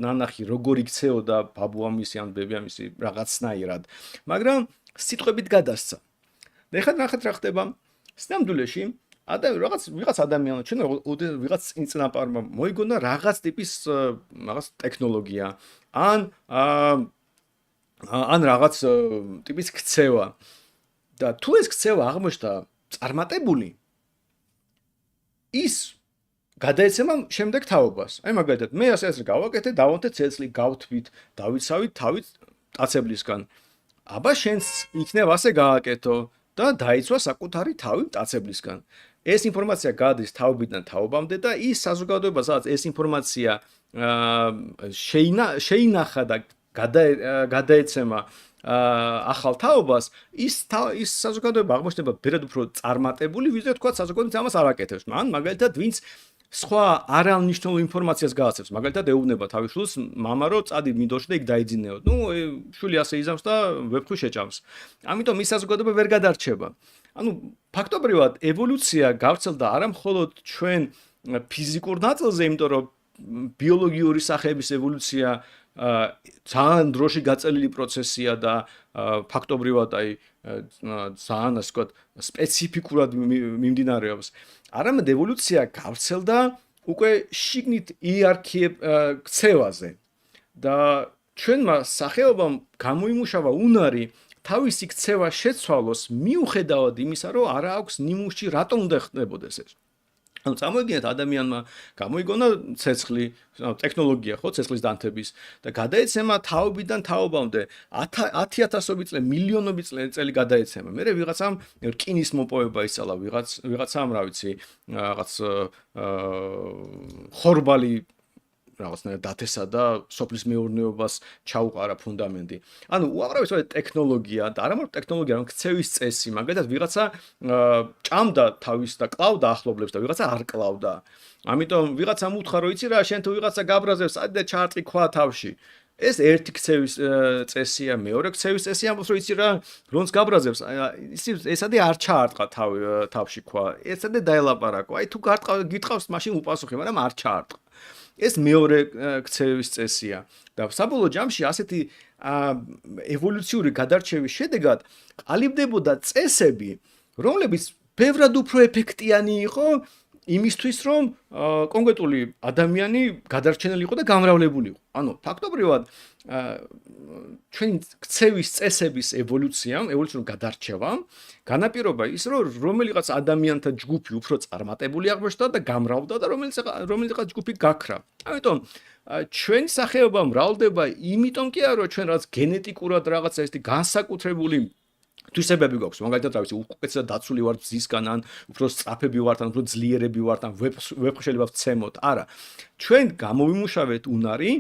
ნანახი როგორ იქცეოდა ბაბუამისი ან ბებიამისი რაღაცნაირად, მაგრამ სიტყვებით გადასცა. და ეხლა ნახეთ რა ხდება. სინამდვილეში ვიღაც ადამიანმა ჩვენ ვიღაც წინაპარმა მოიგონა რაღაც ტიპის რაღაც ტექნოლოგია ან რაღაც ტიპის ქცევა და თუ ეს ქცევა აღმოჩნდა წარმატებული, ის გადაეცემა შემდეგ თაობას. აი მაგალითად, მე ასე გავაკეთე, დავანთე ცეცხლი, გავთვით, დავიცავით თავით მტაცებლისგან. აბა შენც იქნებ ასე გააკეთო და დაიცვა საკუთარი თავი მტაცებლისგან. ეს ინფორმაცია გადის თაობიდან თაობამდე და ის საზოგადოება, სადაც ეს ინფორმაცია შეინახა და გადაეცემა ახალ თაობას, ის საზოგადოება აღმოჩნდება ბერად უფრო წარმატებული, ვიდრე თქვა საზოგადოება ამას არ აკეთებს. მან მაგალითად ვინც სხვა არამნიშვნელოვან ინფორმაციას გააცემს, მაგალითად ეუბნება თავის შვილს, მამა რო წადი მინდორში და იქ დაიძინეო. შვილი ასე იზამს და ვეფხვი შეჭამს. ამიტომ ის საზოგადოება ვერ გადარჩება. ფაქტობრივად ევოლუცია გავრცელდა არა მხოლოდ ჩვენ ფიზიკურ ნაწილზე, იმიტომ რომ ბიოლოგიური სახეების ევოლუცია ძალიან დროში გაწელილი პროცესია და ფაქტობრივად ძალიან ასე ვთქვათ სპეციფიკურად მიმდინარეობს. არამედ ევოლუცია გავრცელდა უკვე შიგნით იერარქიებ ქცევაზე და ჩვენმა სახეობამ გამოიმუშავა უნარი თავისი ქცევა შეცვალოს მიუხედავად იმისა, რომ არა აქვს ნიმუში რატომ უნდა ხდებოდეს ეს. წამოიგინეთ ადამიანმა გამოიგონა ცეცხლი, ტექნოლოგია ხო, ცეცხლის დანთების და გადაეცემა თაობიდან თაობამდე 10,000 წელი, მილიონობით წელი გადაეცემა. მერე ვიღაცამ რკინის მოპოვება ისწავლა, ვიღაცამ, რა ვიცი, რაღაც ხორბალი რაღაცნაირად დათესა და სოფლის მეურნეობას ჩაუყარა ფუნდამენტი. უამრავი ტექნოლოგია და არა μόνο ტექნოლოგია, მაგრამ ქცევის წესი, მაგალითად ვიღაცა ჭამდა თავის და კლავდა ახლობლებს და ვიღაცა არ კლავდა. ამიტომ ვიღაცამ უთხრა, რომ იცი რა, შენ თუ ვიღაცა გაბრაზებს, ადი და ჩაარტყი ქვა თავში. ეს ერთი ქცევის წესია, მეორე ქცევის წესი ამბობს, რომ იცი რა, რონც გაბრაზებს, ესადი არ ჩაარტყა თავში ქვა. ესადი დაელაპარაკო. თუ გიტყავს, მაშინ უპასუხე, მაგრამ არ ჩაარტყა. ეს მეორე ქცევის წესია და საბოლოო ჯამში ასეთი ევოლუციური გადარჩევის შედეგად ყალიბდებოდა წესები, რომლებიც ბევრად უფრო ეფექტიანი იყო იმისთვის, რომ კონკრეტული ადამიანი გადარჩენილი იყო და გამრავლებული იყო. ფაქტობრივად ჩვენი ქცევის წესების ევოლუციურ გადარჩევამ განაპირობა ის, რომ რომელიღაც ადამიანთა ჯგუფი უფრო წარმატებული აღმოჩნდა და გამრავლდა და რომელიღაც ჯგუფი გაქრა. ამიტომ ჩვენი სახეობა მრავლდება იმიტომ კი არა, რომ ჩვენ რაღაც გენეტიკურად რაღაცა ესეთი განსაკუთრებული თვისებები გვაქვს, მაგალითად, რა ვიცი, უკეთესად დაცული ვართ მზისგან, ან უფრო სწრაფები ვართ, ან უფრო ძლიერები ვართ, ან ვეფხვი ვცემოთ. არა. ჩვენ გამოვიმუშავეთ უნარი,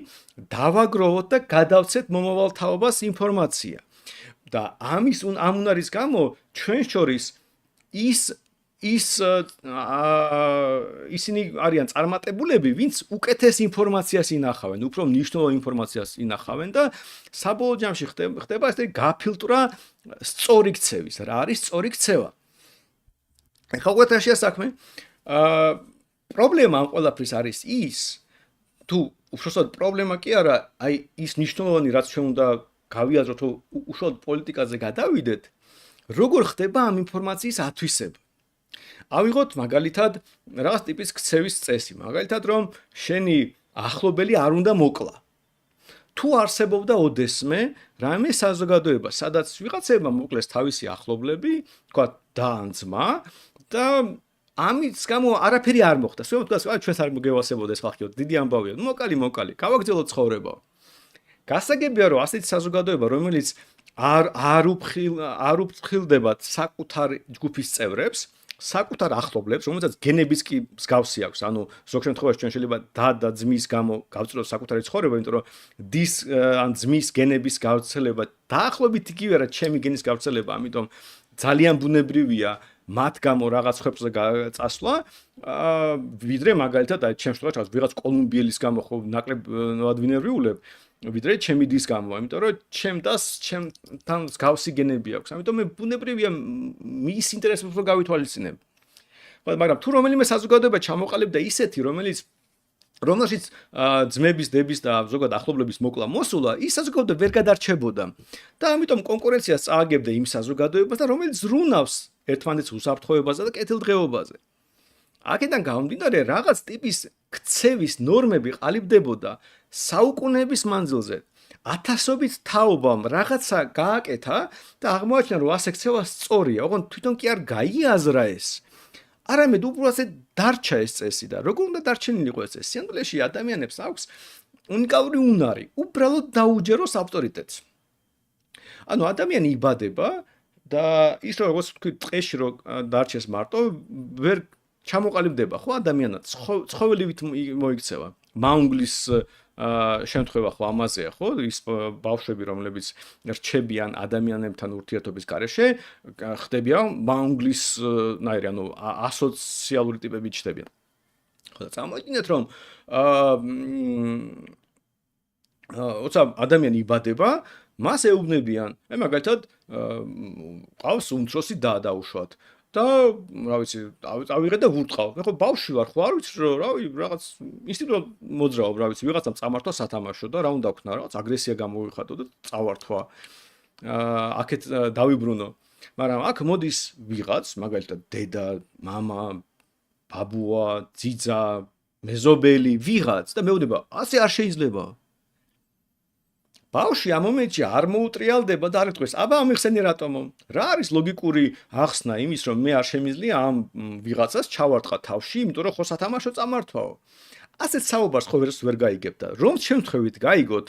დავაგროვოთ და გადავცეთ მომავალ თაობას ინფორმაცია. და ამ უნარის გამო ჩვენ შორის ისინი არიან წარმატებულები, ვინც უკეთეს ინფორმაციას ინახავენ, უფრო მნიშვნელოვან ინფორმაციას ინახავენ და საბოლოო ჯამში ხდება ესეთი გაფილტრა სწორი ქცევის. რა არის სწორი ქცევა? ეხლა უყურეთაშია საქმე. პრობლემა ამ ყველაფრის არის ის, თუ უბრალოდ პრობლემა კი არა, ის მნიშვნელოვანი რაც ჩვენ უნდა გავიაზროთ, თუ უშუალოდ პოლიტიკაზე გადავიდეთ, როგორ ხდება ამ ინფორმაციის ათვისება. ავიღოთ მაგალითად რაღაც ტიპის ქცევის წესი, მაგალითად რომ შენი ახლობელი არ უნდა მოკლა. თუ არსებობდა ოდესმე რაიმე საზოგადოება, სადაც ვიღაცებმა მოკლეს თავისი ახლობლები, თქვა და ან ძმა და ამის გამო არაფერი არ მოხდა. სულ თქვა, ჩვენს არ მოგევასებოდეს ხალხი, დიდი ამბავია. მოკალი, გავაგრძელოთ ცხოვრება. გასაგებია რომ ასეთი საზოგადოება, რომელიც არ უფრთხილდებათ საკუთარ ჯგუფის წევრებს, საკუთარ ახლობლებს, რომელსაც გენების კი მსგავსი აქვს. ზოგ შემთხვევაში ჩვენ შეიძლება და ძმის გამო გავწროთ საკუთარი ცხოვრება, იმიტომ რომ დის ან ძმის გენების გავრცელება დაახლოებით იგივე რა ჩემი გენის გავრცელება, ამიტომ ძალიან ბუნებრივია მათ გამო რაღაც ხვებზე წასვლა, ვიდრე მაგალითად ჩემს შემთხვევაში ვიღაც კოლუმბიელის გამო ხო ნაკლებ ვინერვიულებ, ვიდრე ჩემი დის გამო, იმიტომ რომ ჩემთან მსგავსი გენები აქვს. ამიტომ მე ბუნებრივია მის ინტერესებს რო გავითვალისწინებ. მაგრამ თუ რომელიმე საზოგადოება ჩამოყალიბდა ისეთი, რომელშიც ძმების, დების და ზოგადად ახლობლების მოკლა მოსულა, ის საზოგადოება ვერ გადარჩებოდა. და ამიტომ კონკურენციას წააგებდა იმ საზოგადოებასთან, რომელიც ზრუნავს ერთმანეთს უსაფრთხოებაზე და კეთილდღეობაზე. აქედან გამომდინარე, რაღაც ტიპის ქცევის ნორმები ყალიბდებოდა საუკუნეების მანძილზე. ათასობით თაობამ რაღაცა გააკეთა და აღმოაჩინა, რომ ასე ქცევა სწორია. ოღონდ თვითონ კი არ გაიაზრა ეს. არამედ უბრალოდ დარჩა ეს წესი და როგორ უნდა დარჩენილიყო ეს წესი? სინამდვილეში ადამიანებს აქვს უნიკალური უნარი, უბრალოდ დაუჯეროს ავტორიტეტს. ადამიანი იბადება და ის როგორც თქვი, ტყეში რო დარჩეს მარტო, ვერ ჩამოყალიბდება ხო ადამიანად, ცხოველივით მოიქცევა. მაუნგლის შემთხვევა ხო ამაზეა, ხო? ის ბავშვები, რომლებიც რჩებიან ადამიანებთან ურთიერთობის გარეშე, ხდებიან მანგლისნაირი, ანუ ასოციალური ტიპები ჩნდებიან. ხო და წარმოვიდგინეთ, რომ როცა ადამიანი იბადება, მას ეუბნებიან, მაგალითად, ყავს უმცროსი და დაუშვათ. და რა ვიცი, ავიღე და ვურტყავ. მე ხო ბავშვი ვარ, ხო არ ვიცი რომ რავი, რაღაც ინსტინქტურად მოძრაობ, რა ვიცი, ვიღაცამ წამართვა სათამაშო და რა უნდა ვქნა, რაღაც აგრესია გამოვიხატო და წავართვა. აქეთ დავიბრუნო. მაგრამ აქ მოდის ვიღაც, მაგალითად დედა, მამა, ბაბუა, ძიძა, მეზობელი, ვიღაც და მეუბნება, ასე არ შეიძლება. ბავშვი ამ მომენტში არ მოუტრიალდება და არ იტყვის, აბა ამიხსენი რატომო? რა არის ლოგიკური ახსნა იმის, რომ მე არ შემიძლია ამ ვიღაცას ჩავარტყა თავში, იმიტომ რომ ხო სათამაშო წამართვაო. ასეთ საუბარს ხო ვერ გაიგებ და რომ შემთხვევით გაიგოთ,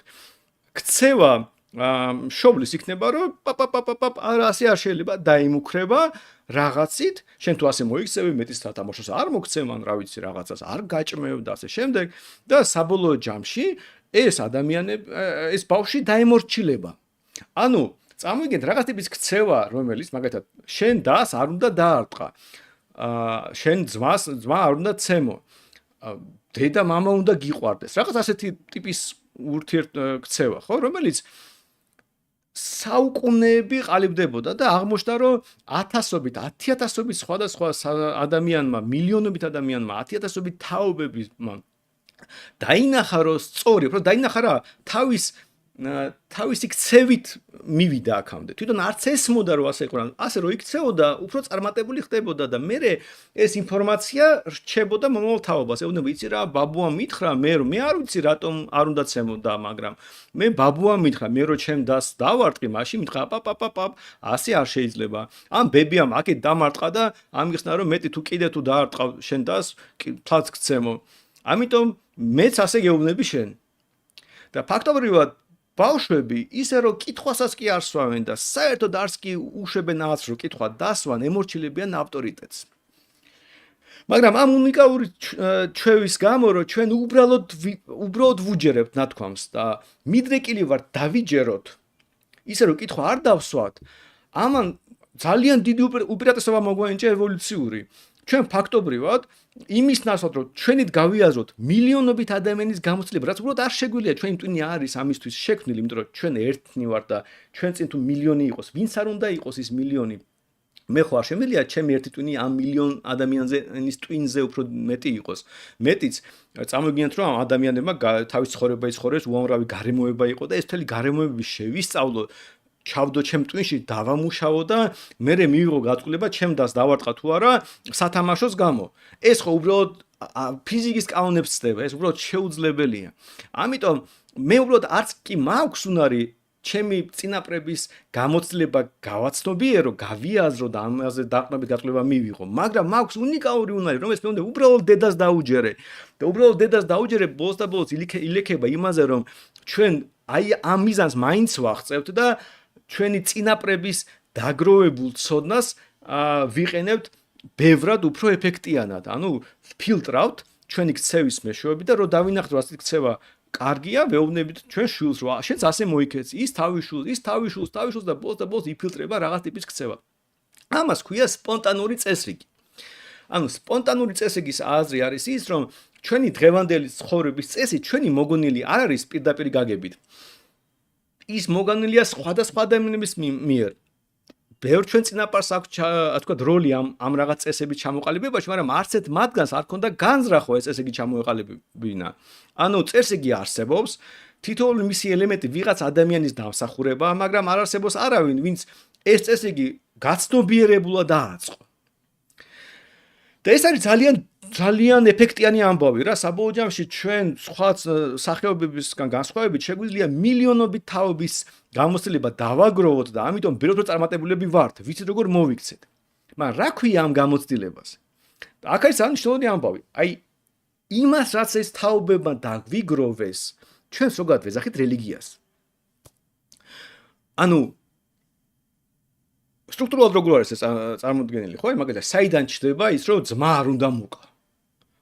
ქცევა შობლის იქნება, რომ არა ასე არ შეიძლება დაიმუქრება რაღაცით, შენ თუ ასე მოიქცევი, მეტის სათამაშოს არ მოგცემან, რა ვიცი, რაღაცას არ გაჭმევ და ასე შემდეგ და საბოლოო ჯამში ეს ადამიანები, ეს ბავშვი დაემორჩილება. ანუ, წამოვიგეთ რაღაც ტიპის ქცევა, რომელიც მაგალითად შენ დას არ უნდა დაარტყა. შენ ძმა არ უნდა ცემო. დედა მამა უნდა გიყვარდეს. რაღაც ასეთი ტიპის ურთიერთქცევა, ხო, რომელიც საუკუნეები ყალიბდებოდა და აღმოჩნდა, რომ ათასობით, 10,000-ობით სხვადასხვა ადამიანმა, მილიონობით ადამიანმა, 10,000-ობით თაობებმა დაინახა რომ სწორი, უფრო დაინახა რა თავისი ქცევით მივიდა აქამდე. თვითონ არც ესმოდა რომ ასე იყო, ასე რომ იქცეოდა, უფრო წარმატებული ხდებოდა და მე ეს ინფორმაცია რჩებოდა მომავალ თაობას. ეუბნება, იცი რა, ბაბუამ მითხრა, მე არ ვიცი რატომ არ უნდა ცემოდა, მაგრამ მე ბაბუამ მითხრა, მე რო ჩემ დას დავარტყი, მაშინ მითხრა, ასე არ შეიძლება. ამ ბებიამ აქეთ დამარტყა და ამიხსნა რომ მეტი თუ კიდე თუ დაარტყავ შენ დას, თაც გცემო. ამიტომ მეც ასე გეუბნები შენ. და ფაქტობრივად ბავშვები ისე რომ კითხვასაც კი არ სვავენ და საერთოდ არც კი უშვებენ ახაც რომ კითხვა დასვან, ემორჩილებიან ავტორიტეტს. მაგრამ ამ უნიკალური ჩვევის გამო რომ ჩვენ უბრალოდ ვუჯერებთ ნათქვამს და მიდრეკილი ვართ დავიჯეროთ, ისე რომ კითხვა არ დავსვათ, ამან ძალიან დიდი უპირატესობა მოგვანიჭა ევოლუციური. ჩვენ ფაქტობრივად იმის ნაცვლად რომ ჩვენით გავიაზროთ მილიონობით ადამიანის გამოცდილება, რაც უბრალოდ არ შეგვიძლია, ჩვენი ტვინი არის ამისთვის შექმნილი, იმიტომ რომ ჩვენ ერთნი ვართ და ჩვენ წინ თუ მილიონი იყოს, ვინც არ უნდა იყოს ის მილიონი. მე ხო არ შემიძლია ჩემი ერთი ტვინი ამ მილიონ ადამიანის ტვინზე უფრო მეტი იყოს. მეტიც წარმოგიდგენთ რომ ამ ადამიანებმა თავის ცხოვრება იცხოვრეს, უამრავი გარემოება იყო და ეს მთელი გარემოებები შევისწავლო. ჩავდო ჩემ ტვინში, დავამუშავო და მე მივიღო გაწყვეტილება ჩემ დას დავარტყა თუ არა სათამაშოს გამო. ეს ხო უბრალოდ ფიზიკის კანონებს ცდება, ეს უბრალოდ შეუძლებელია. ამიტომ მე უბრალოდ არც კი მაქვს უნარი ჩემი წინაპრების გამოცდილება გავაცნობიერო, გავიაზრო და ამაზე დაყრდნობით გაწყვეტილება მივიღო. მაგრამ მაქვს უნიკალური უნარი, რომელიც მე უნდა უბრალოდ დედას დაუჯერე. და უბრალოდ დედას დაუჯერე ბოლოს და ბოლოს ილექება იმაზე, რომ ჩვენ აი ამ მიზანს მაინც ვაღწევთ და ჩვენი წინაპრების დაგროვებულ ცოდნას ვიყენებთ ბევრად უფრო ეფექტიანად. ანუ ფილტრავთ ჩვენი ქცევის მეშვეობით და რომ დავინახოთ რა ქცევა კარგია, ვეუბნებით ჩვენ შვილს რომ შენც ასე მოიქეცი, ის თავის და ბოლოს იფილტრება რაღაც ტიპის ქცევა. ამას ქვია სპონტანური წესრიგი. ანუ სპონტანური წესრიგის აზრი არის ის, რომ ჩვენი დღევანდელი ცხოვრების წესი ჩვენი მოგონილი არ არის პირდაპირ გაგებით. ის მოგონილია სხვადასხვა ადამიანების მიერ. ბევრ ჩვენ წინაპარს აქვს თქვა როლი ამ რაღაც წესების ჩამოყალიბებაში, მაგრამ არც ერთ მათგანს არ ქონდა განზრახო ეს წესები ჩამოეყალიბებინა. ანუ წესრიგი არსებობს, თითოეული მისი ელემენტი ვიღაც ადამიანის დამსახურება, მაგრამ არ არსებობს არავინ, ვინც ეს წესრიგი გაცნობიერებულად დააწყო. და ეს არის ძალიან ეფექტიანი ამბავი რა, საბოლოო ჯამში ჩვენ სხვა სახეობებისგან განსხვავებით შეგვიძლია მილიონობით თაობის გამოცდილება დავაგროვოთ და ამიტომ ბევრ წარმატებულები ვართ, ვიცით როგორ მოვიქცეთ. მაგრამ რა ქვია ამ გამოცდილებას? აქ არის მნიშვნელოვანი ამბავი. აი იმას რაც ეს თაობებმა დავიგროვეს, ჩვენს ზოგადად ვეძახით რელიგიას. ანუ სტრუქტურულად როგორ არის ეს წარმოდგენილი, ხო? მაგალითად, საიდან ჩდება ის, რომ ძმა არ უნდა მოკლა.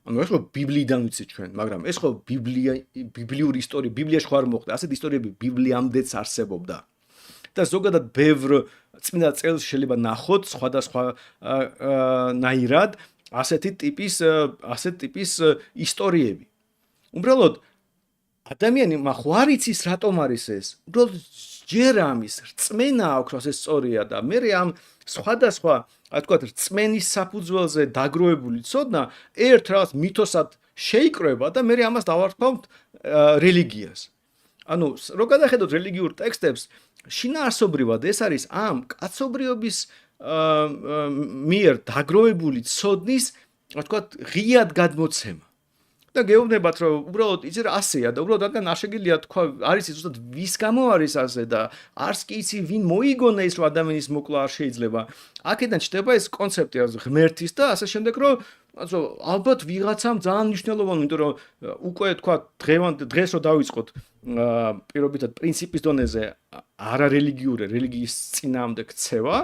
ანუ ეს ხო ბიბლიიდან ვიცით ჩვენ, მაგრამ ეს ხო ბიბლიური ისტორია, ბიბლიაში ხო არ მოხდა, ასეთი ისტორიები ბიბლიამდეც არსებობდა. და ზოგადად ბევრ წმინდა წერილს შეიძლება ნახოთ სხვადასხვა ნაირად ასეთი ტიპის ისტორიები. უბრალოდ ადამიანი ხო არ იცის რატომ არის ეს. უბრალოდ ჯერ ამის რწმენა აქვს, ეს სწორია და მე ამ სხვადასხვა, ასე ვთქვათ, რწმენის საფუძველზე დაგროვებული ცოდნა ერთ რაღაც მითოსად შეიკრება და მე ამას დავარქვავთ რელიგიას. ანუ რო გადახედოთ რელიგიურ ტექსტებს, შინაარსობრივად ეს არის ამ კაცობრიობის მიერ დაგროვებული ცოდნის, ასე ვთქვათ, ღიად გადმოცემა. და გეუბნებათ, რომ უბრალოდ იცი რა ასეა და უბრალოდ რადგან არ შეგიძლია თქვა, არის ის უბრალოდ ვის გამო არის ასე და არც კი იცი ვინ მოიგონა ის, რომ ადამიანის მოკლა არ შეიძლება. აქედან ჩდება ეს კონცეფტი ღმერთის და ასე შემდეგ, რომ ალბათ ვიღაცამ ძალიან მნიშვნელოვანი, იმიტომ რომ უკვე თქვა დღეს რო დავიწყოთ პირობითად პრინციპის დონეზე არარელიგიური რელიგიის წინააღმდეგ ქცევა,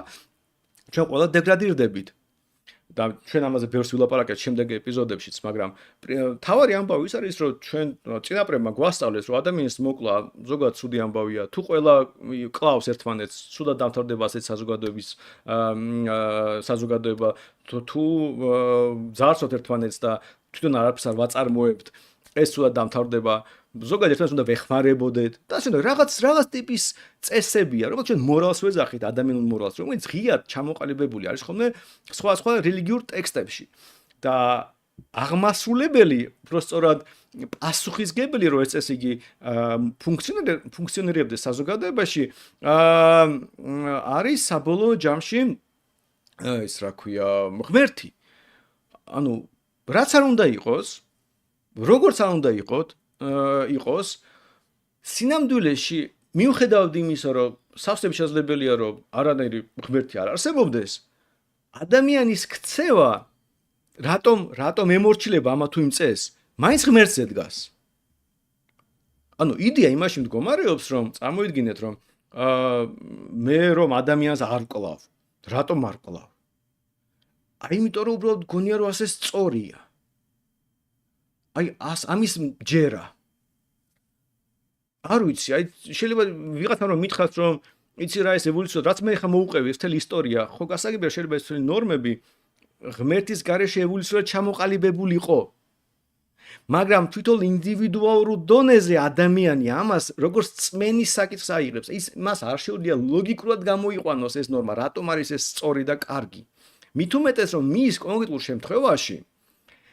ჩვენ ყველა დეგრადირდებით. და ჩვენ ამაზე ბევრს ვილაპარაკეთ შემდეგ ეპიზოდებშიც, მაგრამ თავარი ამბავი ის არის, რომ ჩვენ წინაპრებმა გვასწავლეს, რომ ადამიანის მოკლა ზოგადად ცუდი ამბავია. თუ ყველა კლავს ერთმანეთს, ცუდად დამთავრდება ასეთ საზოგადოება, თუ ძარცვათ ერთმანეთს და თვითონ არაფერს არ ვაწარმოებთ, ეს ცუდად დამთავრდება. ზოგადად ერთმანეთს უნდა ვეხმარებოდეთ და ასე რაღაც ტიპის წესებია, როგორც ჩვენ მორალს ვეძახით, ადამიანურ მორალს, რომელიც ღიად ჩამოყალიბებული არის ხოლმე სხვა რელიგიურ ტექსტებში. და აღმასრულებელი, უბრალოდ პასუხისგებელი, რომ ეს წესი იგი ფუნქციონირებდეს საზოგადოებაში, არის საბოლოო ჯამში ეს რა ქვია, ღმერთი. ანუ რაც არ უნდა იყოს, როგორც არ უნდა იყოს სინამდვილეში მიუხედავად იმისა, რომ სავსე შესაძლებელია, რომ არანაირი ღმერთი არ არსებობდეს, ადამიანის ქცევა რატომ ემორჩილება ამა თუ იმ წესს, მაინც ღმერთზე დგას. ანუ იდეა იმაში მდგომარეობს, რომ წარმოიდგინეთ, რომ მე რომ ადამიანს არ ვკლავ, რატომ არ ვკლავ? იმიტომ რომ უბრალოდ გონია, რომ ასე სწორია. ამის ჯერა. არ ვიცი, შეიძლება ვიღაცამ რომ მითხრას, რომ იცი რა ეს ევოლუცია, რაც მე ხა მოუყევი ეს მთელი ისტორია, ხო გასაგებია შეიძლება ეს ნორმები ღმერთის გარეშე ევოლუციურად ჩამოყალიბებულიყო. მაგრამ თვითონ ინდივიდუალურ დონეზე ადამიანი ამას როგორც წმენის საკითხს აიღებს. მას არ შეუძლია ლოგიკურად გამოიყვანოს ეს ნორმა, რატომ არის ეს სწორი და კარგი. მით უმეტეს რომ მის კონკრეტულ შემთხვევაში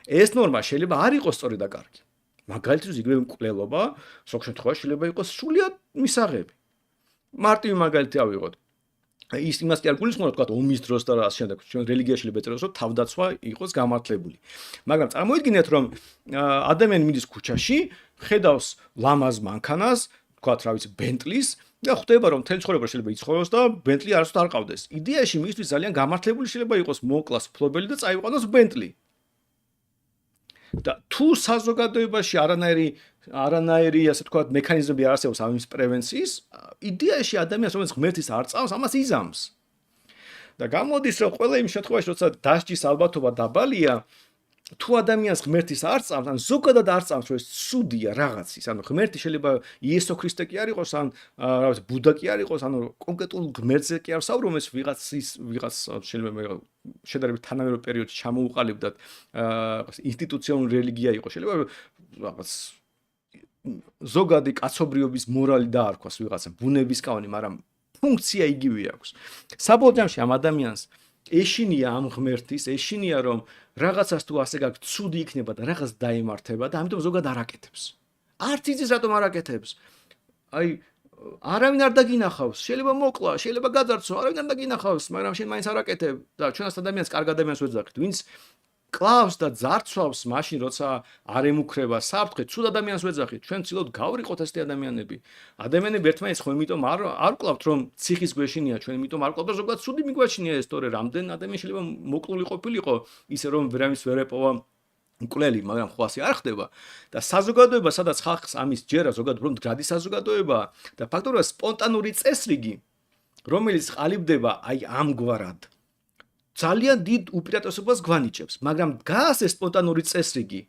ეს ნორმა შეიძლება არ იყოს სწორი და კარგი. მაგალითად, იგივე მკვლელობა, ზოგ შემთხვევაში შეიძლება იყოს სრულიად მისაღები. მარტივი მაგალითი ავიღოთ. იმას კი არ გულისხმობთ, თქვა ომის დროს და ასე შემდეგ, ჩვენ რელიგიაში შეიძლება ეწეროს, რომ თავდაცვა იყოს გამართლებული. მაგრამ წარმოიდგინეთ, რომ ადამიანი მიდის ქუჩაში, ხედავს ლამაზ მანქანას, თქვა რა ვიცი, ბენტლის და ხვდება, რომ მთელი ცხოვრება შეიძლება იცხოვროს და ბენტლი არასდროს არ ყავდეს. იდეაში მისთვის ძალიან გამართლებული შეიძლება იყოს მოკლას ფლობელი და წაიყვანოს ბენტლი. და თუ საზოგადოებაში არანაირი ასე თქვა მექანიზმები არ არსებობს ამის პრევენციის, იდეაში ადამიანს რომელიც ღმერთის არ წავს, ამას იზამს. და გამოდის, რომ ყველა იმ შემთხვევაში, როცა დასჯის ალბათობა დაბალია, თუ ადამიანს ღმერთის არ წავს, ან ზოგადად არ წავს, რომ ეს ცუდია რაღაცის, ანუ ღმერთი შეიძლება იესო ქრისტე კი არ იყოს, ან რა ვიცი, ბუდა კი არ იყოს, ანუ კონკრეტულ ღმერთზე კი არ ვსაუბრობ, ეს ვიღაც შეიძლება შედარებით თანამედროვე პერიოდში ჩამოუყალიბდათ ინსტიტუციონალური რელიგია იყო, შეიძლება რაღაც ზოგადი კაცობრიობის მორალი დაარქვას ვიღაცამ, ბუნების კანონი, მაგრამ ფუნქცია იგივე აქვს. საბოლოო ჯამში ამ ადამიანს ეშინია ამ ღმერთის, ეშინია რომ რაღაცას თუ ასე გაქვს, ცუდი იქნება და რაღაც დაემართება და ამიტომ ზოგადად არ აკეთებს. არც იცის რატომ არ აკეთებს. არავინ არ დაგინახავს, შეიძლება მოკლა, შეიძლება გაძარცვა, არავინ არ დაგინახავს, მაგრამ შენ მაინც არ აკეთებ და ჩვენს ადამიანს კარგ ადამიანს ვეძახით, ვინც კლავს და ძარცვავს მაშინ, როცა არ ემუქრება საფრთხე, ცუდ ადამიანს ვეძახით, ჩვენ ვცდილობთ გავრიყოთ ესეთი ადამიანები. ადამიანები ერთმანეთს ხო იმიტომ არ ვკლავთ, რომ ციხის გვეშინია, ჩვენ იმიტომ არ ვკლავთ, ზოგადად ცუდი მიგვაჩნია ეს, თორე რამდენ ადამიანი შეიძლება მოკლული ყოფილიყო, ისე რომ ვერავის ვერ ეპოვა მკვლელი, მაგრამ ხო ასე არ ხდება და საზოგადოება, სადაც ხალხს ამის ჯერა ზოგადად უფრო მდგრადი საზოგადოებაა და ფაქტობრივად სპონტანური წესრიგი, რომელიც ყალიბდება ამგვარად ძალიან დიდ უპირატესობას გვანიჭებს, მაგრამ დგას ეს სპონტანური წესრიგი.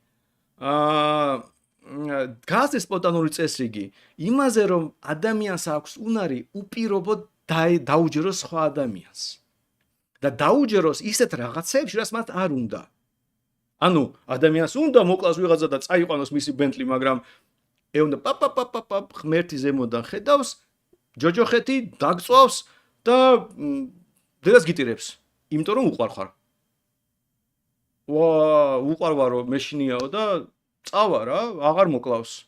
დგას ეს სპონტანური წესრიგი იმაზე, რომ ადამიანს აქვს უნარი უპირობოდ დაუჯეროს სხვა ადამიანს. და დაუჯეროს ისეთ რაღაცებში, რაც მათ არ უნდა. ანუ ადამიანს უნდა მოკლას ვიღაცა და წაიყვანოს მისი ბენტლი, მაგრამ ეუნდა პაპ ღმერთი ზემოდან ხედავს, ჯოჯოხეთი დაგწვავს და დედას გიტირებს. იმიტომ რომ უყვარხარ. უყვარვარო მეშინიაო და წავა რა, აღარ მოკლავს.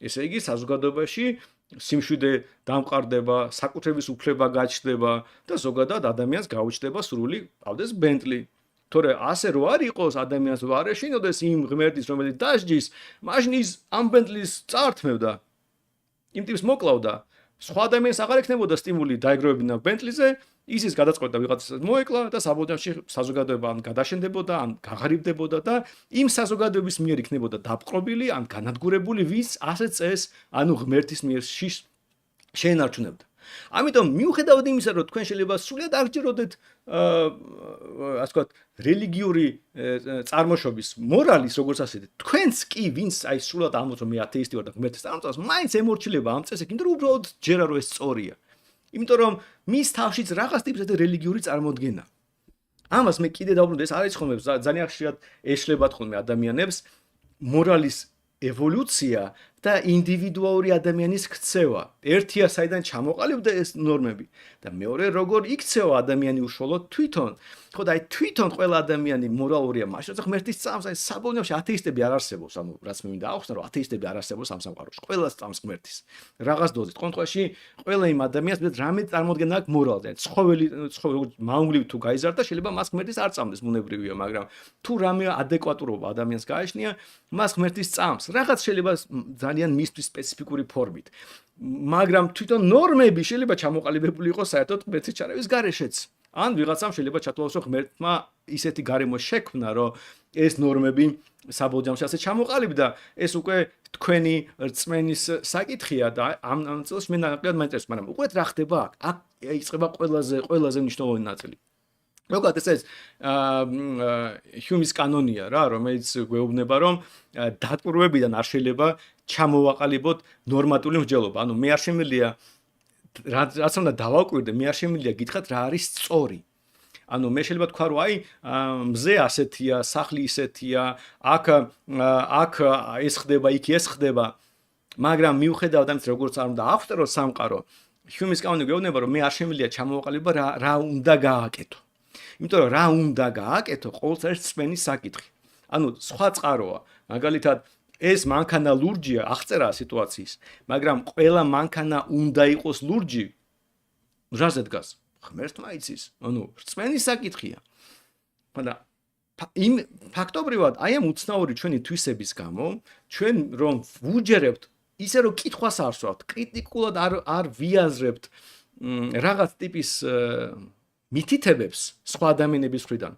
ესე იგი საზოგადოებაში სიმშვიდე დამყარდება, საკუთრების უფლება გაჩნდება და ზოგადად ადამიანს გაუჩნდება სრული ყავდეს ბენტლი. თორე ასე რო არ იყოს, ადამიანს ვარ ეშინოდეს იმ ღმერთის, რომელიც დასჯის, მაშინ ის ამ ბენტლის წაართმევდა. იმ ტიპს მოკლავდა. სხვა ადამიანს აღარ ექნებოდა სტიმული დაეგროვებინა ბენტლიზე, ის გადაწყვეტდა ვიღაცას მოეკლა და საბოლოოში საზოგადოება ან გადაშენდებოდა, ან გაღარიბდებოდა და იმ საზოგადოების მიერ იქნებოდა დაპყრობილი, ან განადგურებული, ვის ასე წეს, ანუ ღმერთის მიერ შეენარჩუნებდა. ამიტომ მიუხედავად იმისა, რომ თქვენ შეიძლება სრულად არ გჯეროდეთ ასე ვთქვათ, რელიგიური წარმოშობის, მორალის როგორც ასეთი, თქვენც კი ვინც აი სრულად ამბობს, რომ მე ათეისტი ვარ და ღმერთს წარმწავს, მაინც ემორჩილება ამ წესით, იმიტომ რომ უბრალოდ ჯერა რომ ეს სწორია. იმიტომ რომ მის თავშიც რაღაც ტიპის რელიგიური წარმოდგენა. ამას მე კიდე დავბრუნდი, ეს არის ხოლმე ძალიან ხშირად ეშლებათ ხოლმე ადამიანებს მორალის ევოლუცია და ინდივიდუალური ადამიანის ქცევა. ერთია საიდან ჩამოყალიბდა ეს ნორმები და მეორე როგორ იქცევა ადამიანი უშუალოდ თვითონ. ხო და აი თვითონ ყველა ადამიანი მორალურია, მაშინ როცა ღმერთის წამს, აი საბოლოოში ათეისტები არ არსებობს, ანუ რაც მე მინდა აახსნა, რომ ათეისტები არ არსებობს ამ სამყაროში. ყველას წამს ღმერთის. რაღაც დოზით. კონკრეტში ყველა იმ ადამიანს რამე წარმოდგენა აქვს მორალზე. ცხოველი მაუნგლივ თუ გაიზარდა, შეიძლება მას ღმერთის არ წამდეს, ბუნებრივია, მაგრამ თუ რამე ადეკვატურობა ადამიანს გააჩნია, მას ღმერთის წამს. რაღაც შეიძლება ძალიან მისთვის სპეციფიკური ფორმით. მაგრამ თვითონ ნორმები შეიძლება ჩამოყალიბებული იყოს საერთოდ ღმერთის ჩარევის გარეშეც. ან ვიღაცამ შეიძლება ჩათვალოს, რომ ღმერთმა ისეთი გარემო შექმნა, რომ ეს ნორმები საბოლოოში ასე ჩამოყალიბდა, ეს უკვე თქვენი რწმენის საკითხია და ამ წელს მე ნაკლად მაინტერესებს, მაგრამ უყურეთ რა ხდება აქ. აქ იწყება ყველაზე მნიშვნელოვანი ნაწილი. როგორც ეს ჰიუმის კანონია რა, რომელიც გვეუბნება, რომ დატვირთვებიდან არ შეიძლება ჩამოვაყალიბოთ ნორმატული მსჯელობა. ანუ მე არ შემიძლია რაც უნდა დავაკვირდე, მე არ შემიძლია გითხრათ რა არის სწორი. ანუ მე შეიძლება თქვა, რომ აი მზე ასეთია, სახლი ისეთია, აქ ეს ხდება, იქ ეს ხდება, მაგრამ მიუხედავად ამის როგორც არ უნდა ავხსნარო სამყარო, ჰიუმის კანონი გვეუბნება, რომ მე არ შემიძლია ჩამოვაყალიბო რა უნდა გააკეთო. იმიტომ რომ რა უნდა გააკეთო, ყოველთვის რწმენის საკითხი. ანუ სხვა წყაროა, მაგალითად ეს მანქანა ლურჯია, აღწერა სიტუაციის, მაგრამ ყველა მანქანა უნდა იყოს ლურჯი. რაზე დგას? ღმერთმა იცის. ანუ რწმენის საკითხია. მაგრამ იმ ფაქტობრივად აი ამ უცნაური ჩვენი თვისების გამო, ჩვენ რომ ვუჯერებთ, ისე რომ კითხვას არ სვავთ, კრიტიკულად არ ვიაზრებთ რაღაც ტიპის მითითებებს სხვა ადამიანების მხრიდან.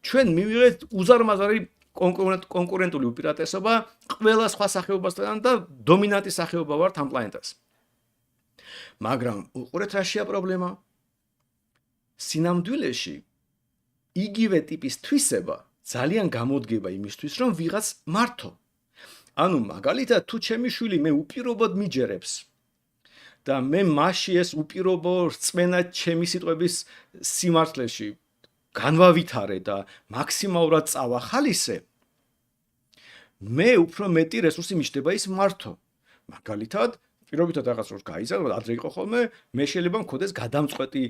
ჩვენ მივიღეთ უზარმაზარი კონკურენტული უპირატესობა ყველა სხვა სახეობასთან და დომინანტი სახეობა ვართ ამ პლანეტას. მაგრამ უყურეთ რაშია პრობლემა? სინამდვილეში იგივე ტიპის თვისება ძალიან გამოდგება იმისთვის, რომ ვიღაც მართო. ანუ მაგალითად თუ ჩემი შვილი მე უპირობოდ მიჯერებს და მე მასში ეს უპირობო რწმენა ჩემი სიტყვების სიმართლეში განვავითარე და მაქსიმალურად წავახალისე, მე უფრო მეტი რესურსი მიჩნდება ის მართო. მაგალითად, პირობითად რაღაც რო გაიზარდა, ადრე იყო ხოლმე, მე შეიძლება მქონდეს გადამწყვეტი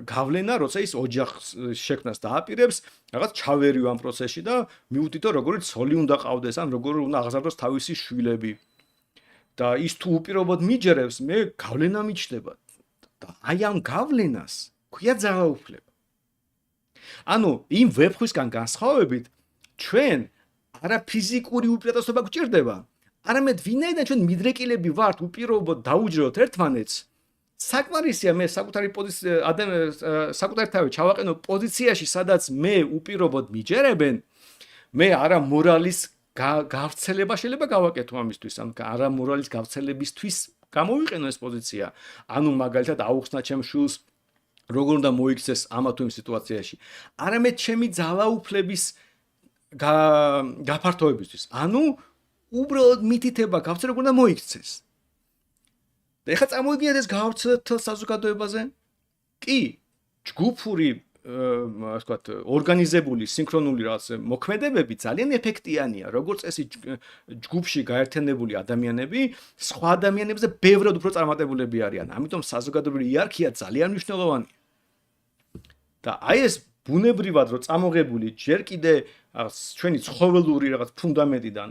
გავლენა, როცა ის ოჯახს შექმნას დააპირებს, რაღაც ჩავერიო ამ პროცესში და მივუდითო როგორი ცოლი უნდა ყავდეს, ან როგორ უნდა აღზარდოს თავისი შვილები. და ის თუ უპირობოდ მიჯერებს, მე გავლენა მიჩნდება. და აი ამ გავლენას ქვია ძალაუფლება. ანუ იმ ვებხვისგან განსხვავებით, ჩვენ არა ფიზიკური უპირატესობა გვჭირდება, არამედ ვინაიდან ჩვენ მიდრეკილები ვართ უპირობოდ დაუჯეროთ ერთმანეთს, საკმარისია მე საკუთარი თავი ჩავაყენო პოზიციაში, სადაც მე უპირობოდ მიჯერებენ, მე არა მორალის გავრცელება შეიძლება გავაკეთო ამისთვის, ან არა მორალის გავრცელებისთვის გამოვიყენო ეს პოზიცია. ანუ მაგალითად აუხსნა ჩემ შვილს როგორ უნდა მოიქცეს ამა თუ იმ სიტუაციაში. არამედ ჩემი ძალაუფლების გაფართოებისთვის. ანუ უბრალოდ მითითება გავრცე როგორ უნდა მოიქცეს. და ეხლა წარმოვიდგინეთ ეს გავრცელეთ საზოგადოებაზე? კი, ჯგუფური ასე ვთქვათ, ორგანიზებული სინქრონული რაღაც მოქმედებები ძალიან ეფექტიანია, როგორც წესი ჯგუფში გაერთიანებული ადამიანები სხვა ადამიანებზე ბევრად უფრო წარმატებულები არიან. ამიტომ საზოგადოებრივი იერარქია ძალიან მნიშვნელოვანია. და აი ეს ბუნებრივად რო წამოღებული ჯერ კიდე ჩვენი ცხოველური რაღაც ფუნდამენტიდან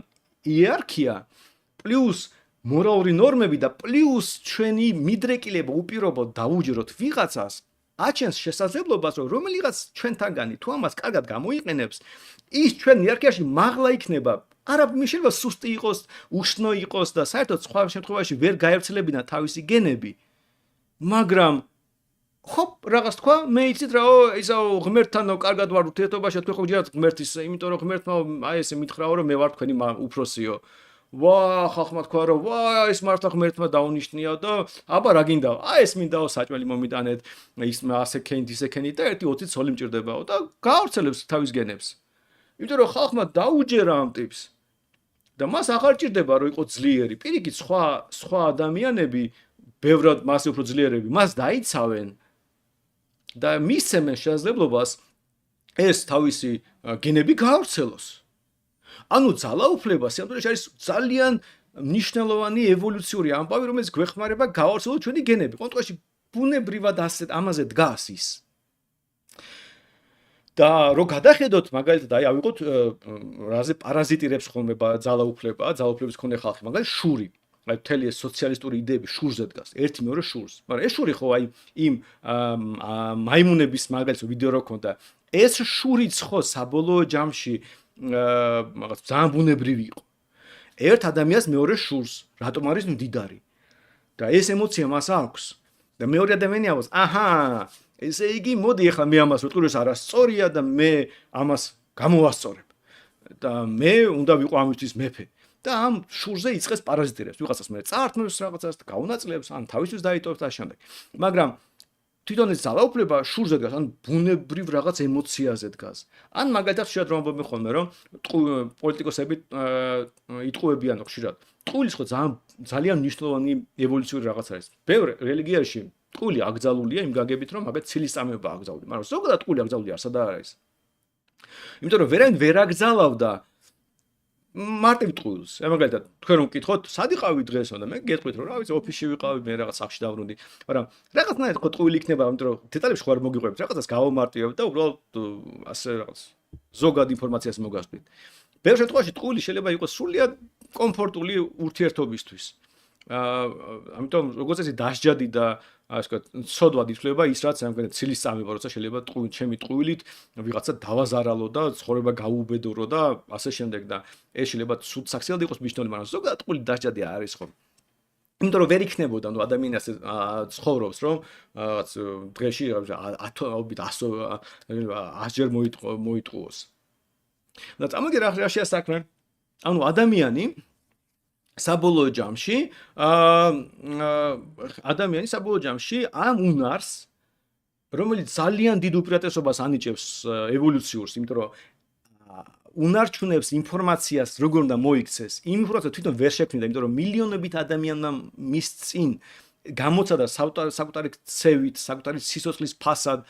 იერარქია პლუს მორალური ნორმები და პლუს ჩვენი მიდრეკილება უპირობოდ დაუჯეროთ ვიღაცას აჩენს შესაძლებლობას რომ რომელიღაც ჩვენთანგანი თუ ამას კარგად გამოიყენებს ის ჩვენ იერარქიაში მაღლა იქნება არა შეიძლება სუსტი იყოს უშნო იყოს და საერთოდ სხვა შემთხვევაში ვერ გაერთლებინა თავისი გენები მაგრამ ხო რაღაც თქვა მე იცით რა ისაო ღმერთთანო კარგად ვარ ურთიერთობაში თქვენ ხო ჯერაც ღმერთის იმიტომ რომ ღმერთმა აი ესე მითხრაო რომ მე ვარ თქვენი უფროსიო ვა ხალხმა თქვა რომ ვა ეს მართლა ღმერთმა დაუნიშნია და აბა რა გინდა აი ეს მინდაო საჭმელი მომიტანეთ ის ასე ქენით ისე ქენით და 1-20 ცოლი მჭირდებაო და გაავრცელებს თავის გენებს იმიტომ რომ ხალხმა დაუჯერა ამ ტიპს და მას აღარ ჭირდება რომ იყო ძლიერი პირიქით სხვა ადამიანები ბევრად მასზე უფრო ძლიერები მას დაიცავენ და მისცემენ შესაძლებლობას ეს თავისი გენები გაავრცელოს ანუ ძალაუფლება სიამოვნებაში არის ძალიან მნიშვნელოვანი ევოლუციური ამბავი, რომელიც გვეხმარება გავავრცელოთ ჩვენი გენები. კონკრეტულად ბუნებრივად ამაზე დგას ის. და რო გადახედოთ, მაგალითად, აი ავიღოთ რაზე პარაზიტირებს ხოლმე ძალაუფლების მქონე ხალხი, მაგალითად შური. აი მთელი ეს სოციალისტური იდეები შურზე დგას, ერთი მეორე შურს. მაგრამ ეს შური ხო აი იმ მაიმუნების მაგალითად ვიდეო რო ქონდა, ეს შურიც ხო საბოლოო ჯამში რაღაც ძალიან ბუნებრივი იყო. ერთ ადამიანს მეორე შურს, რატომ არის მდიდარი? და ეს ემოცია მას აქვს. და მეორე ადამიანი აქვს, აჰა, ესე იგი, მოდი ახლა მე ამას ვიტყვი, ეს არასწორია და მე ამას გამოვასწორებ. და მე უნდა ვიყო ამისთვის მეფე. და ამ შურზე იწყეს პარაზიტირებს. ვიღაცას მე წართმევს რაღაცას და გაუნაწილებს, ან თავისთვის დაიტოვებს და ამავდროულად. მაგრამ თვითონ ეს ძალაუფლება შურზე დგას, ან ბუნებრივ რაღაც ემოციაზე დგას. ან მაგალითად შეიძლება რომ ვამბობ ხოლმე, რომ პოლიტიკოსები იტყუებიან ხშირად. ტყუილის ხო ძალიან მნიშვნელოვანი ევოლუციური რაღაც არის. ბევრ რელიგიაში ტყუილი აკრძალულია იმ გაგებით, რომ მაგალითად ცილის წამება აკრძალული, მაგრამ ზოგადად ტყუილი აკრძალული არსად არ არის. იმიტომ რომ ვერან ვერ აკრძალავდა მარტივ ტყუილს. მაგალითად, თქვენ რომ გკითხოთ, სად იყავი დღესო და მე გეტყვით რომ რა ვიცი, ოფისში ვიყავი, მე რაღაც სახში დავრუნდი. მაგრამ რაღაცნაირად ხო ტყუილი იქნება, იმიტომ რომ დეტალებში ხო არ მოგიყვებით, რაღაცას გავამარტივებ და უბრალოდ ასე რაღაც ზოგად ინფორმაციას მოგასწრით. ბევრ შემთხვევაში ტყუილი შეიძლება იყოს სრულიად კომფორტული ურთიერთობისთვის. ამიტომ როგორც ესე დასჯადი და ასე ვთქვათ, ცოდვად ითვლება ის რაც ამგან ცილის წამება, როცა შეიძლება ჩემი ტყუილით ვიღაცა დავაზარალო და ცხოვრება გაუბედურო და ასე შემდეგ და ეს შეიძლება სულ საქსიალად იყოს მნიშვნელოვანი, მაგრამ ზოგადად ტყუილი დასჯადი არ არის ხო. იმიტომ რომ ვერ იქნებოდა, ანუ ადამიანი ასე ცხოვრობს, რომ რაღაც დღეში ათობით 100-ჯერ მოიტყუოს. და წამოდი რაშია საქმე? ანუ ადამიანი საბოლოო ჯამში ამ უნარს რომელიც ძალიან დიდ უპირატესობას ანიჭებს ევოლუციურს, იმიტომ რომ უნარჩუნებს ინფორმაციას როგორ უნდა მოიქცეს, იმ ინფორმაციას თვითონ ვერ შექმნიდა, იმიტომ რომ მილიონობით ადამიანმა მის წინ გამოცადა საკუთარი ქცევით, საკუთარი სიცოცხლის ფასად,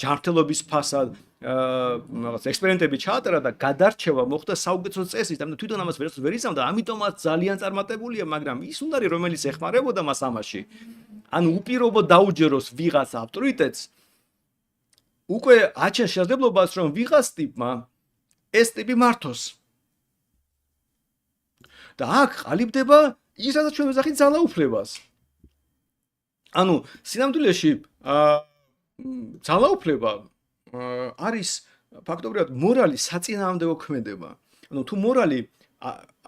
ჯანმრთელობის ფასად რაღაც ექსპერიმენტები ჩაატარა და გადარჩევა მოხდა საუკეთესო წესით, ამიტომ თვითონ ამას ვერ იზამდა, ამიტომაც ძალიან წარმატებულია, მაგრამ ის უნარი, რომელიც ეხმარებოდა მას ამაში, ანუ უპირობოდ დაუჯეროს ვიღაც ავტორიტეტს, უკვე აჩენს შესაძლებლობას, რომ ვიღაც ტიპმა ეს ტიპი მართოს. და აქ ყალიბდება ის, რაც ჩვენ ვეძახით ძალაუფლებას. ანუ სინამდვილეში ძალაუფლება არის ფაქტობრივად მორალის საწინააღმდეგო ქმედება. ანუ თუ მორალი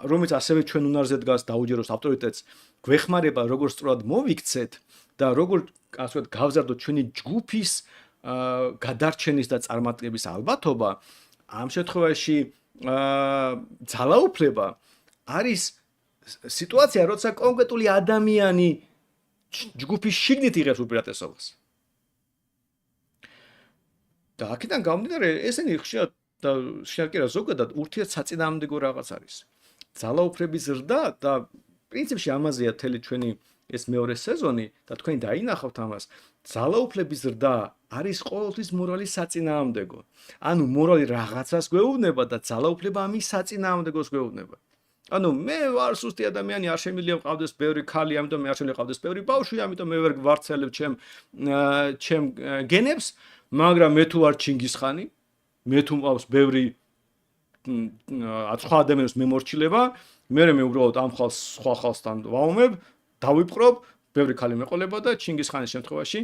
რომელიც ასევე ჩვენ უნარზე დგას დაუჯეროს ავტორიტეტს გვეხმარება როგორ სწორად მოვიქცეთ და როგორ ასე ვთქვათ გავზარდოთ ჩვენი ჯგუფის გადარჩენის და წარმატების ალბათობა, ამ შემთხვევაში ძალაუფლება არის სიტუაცია, როცა კონკრეტული ადამიანი ჯგუფის შიგნით იღებს უპირატესობას. და აქედან გამომდინარე ესენი ხშირად და ხშირად კი რა ზოგადად ურთიერთსაწინააღმდეგო რაღაც არის. ძალაუფლების ზრდა და პრინციპში ამაზეა თელი ჩვენი ეს მეორე სეზონი და თქვენ დაინახავთ ამას. ძალაუფლების ზრდა არის ყოველთვის მორალის საწინააღმდეგო. ანუ მორალი რაღაცას გვეუბნება და ძალაუფლება ამის საწინააღმდეგოს გვეუბნება. ანუ მე ვარ სუსტი ადამიანი, არ შემიძლია მყავდეს ბევრი ქალი, ამიტომ მე არ შემიძლია მყავდეს ბევრი ბავშვი, ამიტომ მე ვერ გვარცელებ ჩემ გენებს, მაგრამ მე თუ ვარ ჩინგისხანი, მე თუ მყავს ბევრი სხვა ადამიანის მემორჩილება, მე უბრალოდ ამ ხალხს სხვა ხალხსთან ვაუმებ, დავიპყრობ, ბევრი ქალი მეყოლება და ჩინგისხანის შემთხვევაში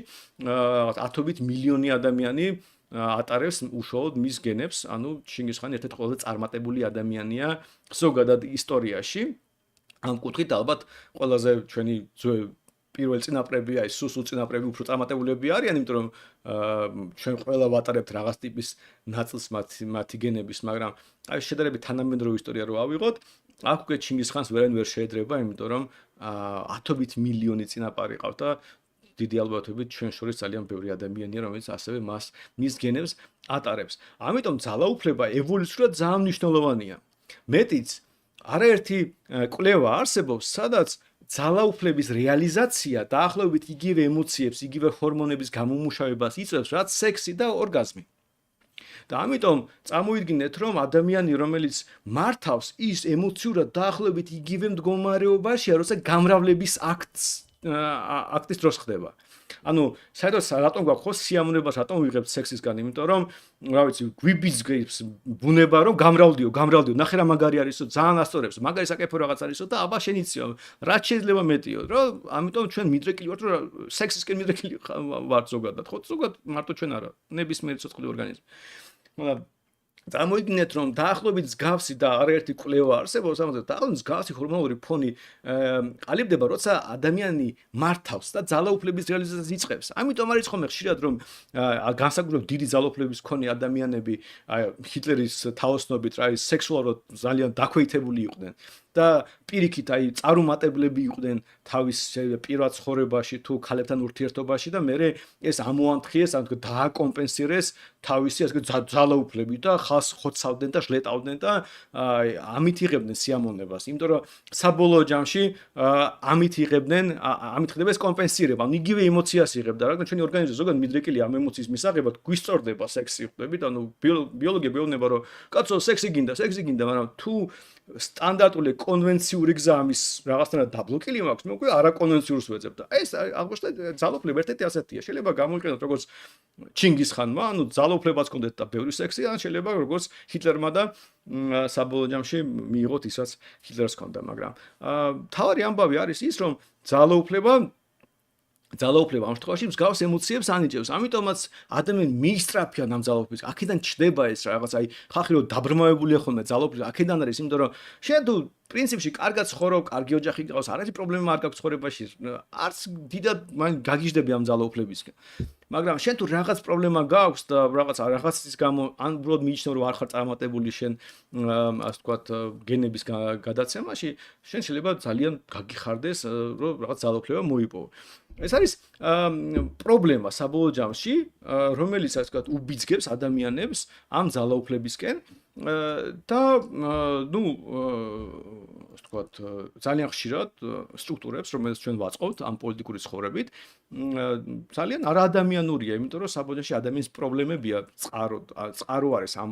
ათობით მილიონი ადამიანი ატარებს უშუალოდ მის გენებს, ანუ ჩინგისხანი ერთ-ერთი ყველაზე წარმატებული ადამიანია ზოგადად ისტორიაში. ამ კუთხით ალბათ ყველაზე ჩვენი პირველი წინაპრები, აი სუსუ წინაპრები უფრო წარმატებულები არიან, იმიტომ რომ ჩვენ ყველა ვატარებთ რაღაც ტიპის ნაწილს მათი გენების, მაგრამ აი შედარებით თანამედროვე ისტორია რო ავიღოთ, აქ უკვე ჩინგისხანს ვერ შეედრება, იმიტომ რომ ათობით მილიონი წინაპარი ყავთ და დიდი ალბათობით ჩვენ შორის ძალიან ბევრი ადამიანია, რომელიც ასევე მის გენებს ატარებს. ამიტომ ძალაუფლება ევოლუციურად ძალიან მნიშვნელოვანია. მეტიც, არაერთი კვლევა არსებობს, სადაც ძალაუფლების რეალიზაცია დაახლოებით იგივე ემოციებს, იგივე ჰორმონების გამომუშავებას იწვევს, რაც სექსი და ორგაზმი. და ამიტომ წარმოიდგინეთ, რომ ადამიანი, რომელიც მართავს, ის ემოციურად დაახლოებით იგივე მდგომარეობაშია, როცა გამრავლების აქტის დროს ხდება. ანუ საერთოდ რატომ გვაქვს ხო სიამოვნებას რატომ ვიღებთ სექსისგან? იმიტომ რომ რა ვიცი, გვიბიძგებს ბუნება რომ გამრავლდიო, ნახე რა მაგარი არისო, ძალიან ასწორებს, მაგარი საკეფო რაღაც არისო და აბა შენ იციო, რაც შეიძლება მეტიო, რომ ამიტომ ჩვენ მიდრეკილი ვართ, რომ სექსისკენ მიდრეკილი ვართ ზოგადად, ხო? ზოგადად მარტო ჩვენ არა, ნებისმიერი ცოცხალი ორგანიზმი. მაგრამ წარმოიდგინეთ, რომ დაახლოებით მსგავსი და არაერთი კვლევა არსებობს, ამაზე დაახლოებით მსგავსი ჰორმონული ფონი ყალიბდება, როცა ადამიანი მართავს და ძალაუფლების რეალიზაციას იწყებს. ამიტომ არის ხოლმე ხშირად, რომ განსაკუთრებით დიდი ძალაუფლების მქონე ადამიანები, აი ჰიტლერის თაოსნობით, რა ის სექსუალურად ძალიან დაქვეითებული იყვნენ და პირიქით აი წარუმატებლები იყვნენ თავის პირად ცხოვრებაში თუ ქალებთან ურთიერთობაში და მე ეს ამოანთხიეს, ანუ დააკომპენსირეს თავისი ასე ძალაუფლები და ხალხს ხოცავდნენ და შლეტავდნენ და ამით იღებდნენ სიამოვნებას, იმიტომ რომ საბოლოო ჯამში ამით ხდება ეს კომპენსირება, ანუ იგივე ემოციას იღებდა, რადგან ჩვენი ორგანიზმი ზოგადად მიდრეკილი ამ ემოციის მისაღებად გვისწორდება სექსი ხვდებით, ანუ ბიოლოგია გვეუბნება, რომ კაცო სექსი გინდა, მაგრამ თუ სტანდარტული კონვენციური გზა ამის რაღაცნაირად დაბლოკილი მაქვს, მე უკვე არაკონვენციურს ვეძებ და ეს აღმოჩნდა ძალაუფლება ერთ-ერთი ასეთია. შეიძლება გამოიყენოთ როგორც ჩინგისხანმა, ანუ ძალაუფლებაც ჰქონდეთ და ბევრი სექსი, ან შეიძლება როგორც ჰიტლერმა და საბოლოო ჯამში მიიღოთ ისაც ჰიტლერს ჰქონდა, მაგრამ თავარი ამბავი არის ის, რომ ძალაუფლება ამ შემთხვევაში მსგავს ემოციებს ანიჭებს. ამიტომაც ადამიანი მიისწრაფია ამ ძალაუფლებას. აქედან ჩდება ეს რაღაც, აი ხალხი რო დაბრმავებულია ხოლმე ძალაუფლებას, აქედან არის, იმიტომ რომ შენ თუ პრინციპში კარგად ცხოვრობ, კარგი ოჯახი გყავს, არაერთი პრობლემა არ გაქვს ცხოვრებაში. არც დიდად მან გაგიჟდები ამ ძალაუფლებისგან. მაგრამ შენ თუ რაღაც პრობლემა გაქვს და რაღაცის გამო ან უბრალოდ მიიჩნევ რომ არ ხარ წარმატებული შენ ასე ვთქვათ გენების გადაცემაში, შენ შეიძლება ძალიან გაგიხარდეს რომ რაღაც ძალაუფლება მოიპოვო. ეს არის პრობლემა საბოლოო ჯამში, რომელიც ასე ვთქვათ უბიძგებს ადამიანებს ამ ძალაუფლებისკენ და ნუ ასე ვთქვათ ძალიან ხშირად სტრუქტურებს, რომელსაც ჩვენ ვაწყობთ ამ პოლიტიკური ცხოვრებით, ძალიან არაადამიანურია, იმიტომ რომ საბოლოო ჯამში ადამიანის პრობლემებია წყარო არის ამ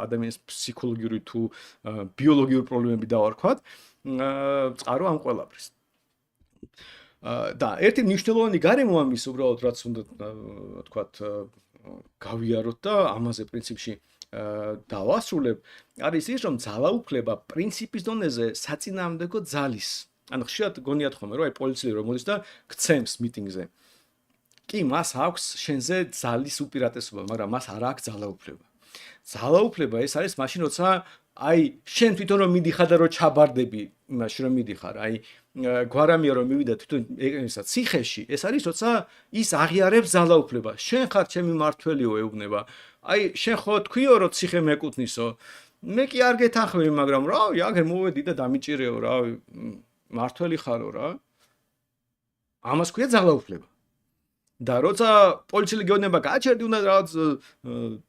ადამიანის ფსიქოლოგიური თუ ბიოლოგიური პრობლემები დავარქვათ, წყარო ამ ყველაფრის. და ერთი მნიშვნელოვანი გარემო ამის უბრალოდ რაც უნდა ვთქვათ გავიაროთ და ამაზე პრინციპში დავასრულებ, არის ის, რომ ძალაუფლება პრინციპის დონეზე საწინააღმდეგო ძალის. ანუ ხშირად გონიათ ხოლმე, რომ აი პოლიციელი რომ მოდის და გცემს მიტინგზე. კი, მას აქვს შენზე ძალის უპირატესობა, მაგრამ მას არ აქვს ძალაუფლება. ძალაუფლება ეს არის მაშინ, როცა აი შენ თვითონ რომ მიდიხარ და რომ ჩაბარდები იმაში რომ მიდიხარ, აი გვარამია რომ მივიდა თვითონ ისა ციხეში, ეს არის როცა ის აღიარებს ძალაუფლებას. შენ ხარ ჩემი მართველიო ეუბნება. აი შენ ხო თქვიო რომ ციხე მეკუთვნისო. მე კი არ გეთანხმები, მაგრამ რავი, აგერ მოვედი და დამიჭირეო, რავი, მართველი ხარო რა. ამას ქვია ძალაუფლება. და როცა პოლიციელი გეუბნება გააჩერდი უნდა რაღაც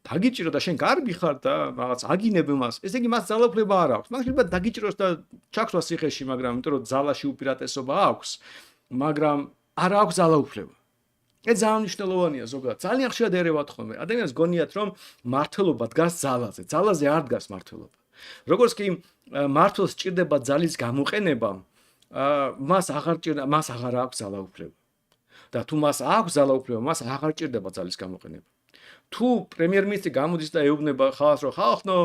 დაგიჭირო და შენ გარბი ხარ და რაღაც აგინებ მას ესე იგი მას ძალაუფლება არ აქვს მაგრამ შეიძლება დაგიჭიროს და ჩაქსვა ციხეში მაგრამ იმიტომ რომ ძალაში უპირატესობა აქვს მაგრამ არ აქვს ძალაუფლება ეს ძალიან მნიშვნელოვანია ზოგადად ძალიან ხშირად ერევათ ხოლმე ადამიანს გონიათ რომ მართლობა დგას ძალაზე ძალაზე არ დგას მართლობა როგორც კი მართლს სჭირდება ძალის გამოყენება მას აღარ აქვს ძალაუფლება და თუ მას აქვს ძალაუფლება, მას აღარ ჭირდება ძალის გამოყენება. თუ პრემიერ-მინისტრი გამოდის და ეუბნება ხალხს, რომ ხალხო,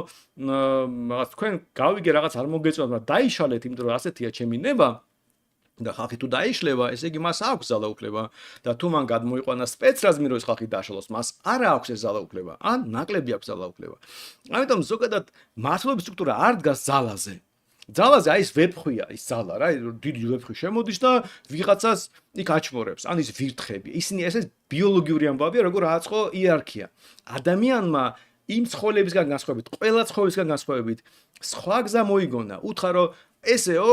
რაღაც თქვენ გავიგე რაღაც არ მოგეწონათ, მაგრამ დაიშალეთ, იმიტომ რომ ასეთია ჩემი ნება და ხალხი თუ დაიშლება, ესე იგი მას აქვს ძალაუფლება და თუ მან გადმოიყვანა სპეცრაზმი, რომ ეს ხალხი დაშალოს, მას არ აქვს ეს ძალაუფლება, ან ნაკლები აქვს ძალაუფლება. ამიტომ ზოგადად მართლობის სტრუქტურა არ დგას ძალაზე. ძალაზე აი ეს ვეფხვია ის ძალა რა დიდი ვეფხვი შემოდის და ვიღაცას იქ აჩმორებს ან ის ვირთხები ისინი ეს ბიოლოგიური ამბავია როგორ აწყო იერარქია ადამიანმა იმ ცხოველებისგან განსხვავებით ყველა ცხოველისგან განსხვავებით სხვა გზა მოიგონა უთხრა რომ ესეო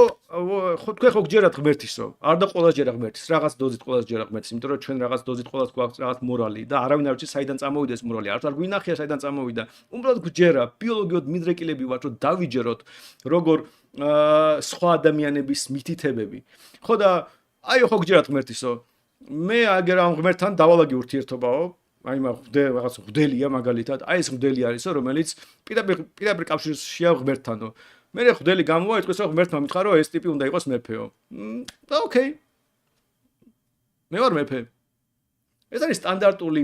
თქვენ ხო გჯერათ ღმერთისო არ და ყველას ჯერა ღმერთის რაღაც დოზით ყველას ჯერა ღმერთის იმიტომ რომ ჩვენ რაღაც დოზით ყველას გვაქვს რაღაც მორალი და არავინ არ ვიცი საიდან წამოვიდა ეს მორალი არ გვინახია საიდან წამოვიდა უბრალოდ გჯერა ბიოლოგიურად მიდრეკილები ვართ რომ დავიჯეროთ როგორ სხვა ადამიანების მითითებები. ხო და აი ხო გჯერათ ღმერთისო. მე აგერ ამ ღმერთთან დავალაგი ურთიერთობაო. აი მაგ რაღაც ღდელია მაგალითად. აი ეს ღდელი არისო, რომელიც პირდაპირ კავშირშია ღმერთთანო. მე ღდელი გამოვა იტყვის რომ ღმერთმა მითხრა რომ ეს ტიპი უნდა იყოს მეფეო. და ოკეი. მე ვარ მეფე. ეს არის სტანდარტული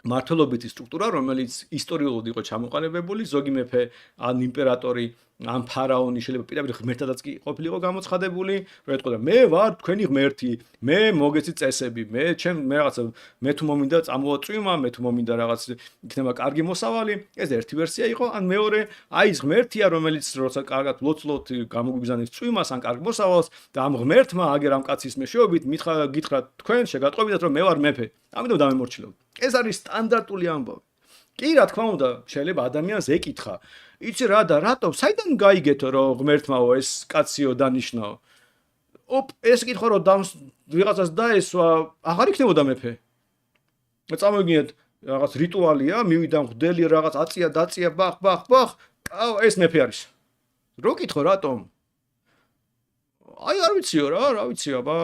მართლობითი სტრუქტურა, რომელიც ისტორიულად იყო ჩამოყალიბებული, ზოგი მეფე ან იმპერატორი ან ფარაონი შეიძლება პირდაპირ ღმერთადაც კი ყოფილიყო გამოცხადებული, რომ ეთქვა მე ვარ თქვენი ღმერთი, მე მოგეცი წესები, მე რაღაცა მე თუ მომინდა წამოვაწვიმა, მე თუ მომინდა რაღაც იქნება კარგი მოსავალი, ეს ერთი ვერსია იყო, ან მეორე აი ეს ღმერთია, რომელიც როცა კარგად ლოცლოთ გამოგვიგზავნეს წვიმას ან კარგ მოსავალს და ამ ღმერთმა აგერ ამ კაცის მეშვეობით გითხრათ თქვენ შეგატყობინათ რომ მე ვარ მეფე. ამიტომ დამემორჩილებთ. ეს არის სტანდარტული ამბავი. კი, რა თქმა უნდა, შეიძლება ადამიანს ეკითხა, იცი რა და რატომ, საიდან გაიგეთო რომ ღმერთმაო ეს კაციო დანიშნაო? ეს კითხვა რომ ვიღაცას დაესვა, აღარ იქნებოდა მეფე. წამოვიგინეთ, რაღაც რიტუალია, მივიდა მღვდელი რაღაც აწია, დაწია, ბახ, ეს მეფე არის. რო კითხო რატომ? აი არ ვიციო რა ვიცი აბა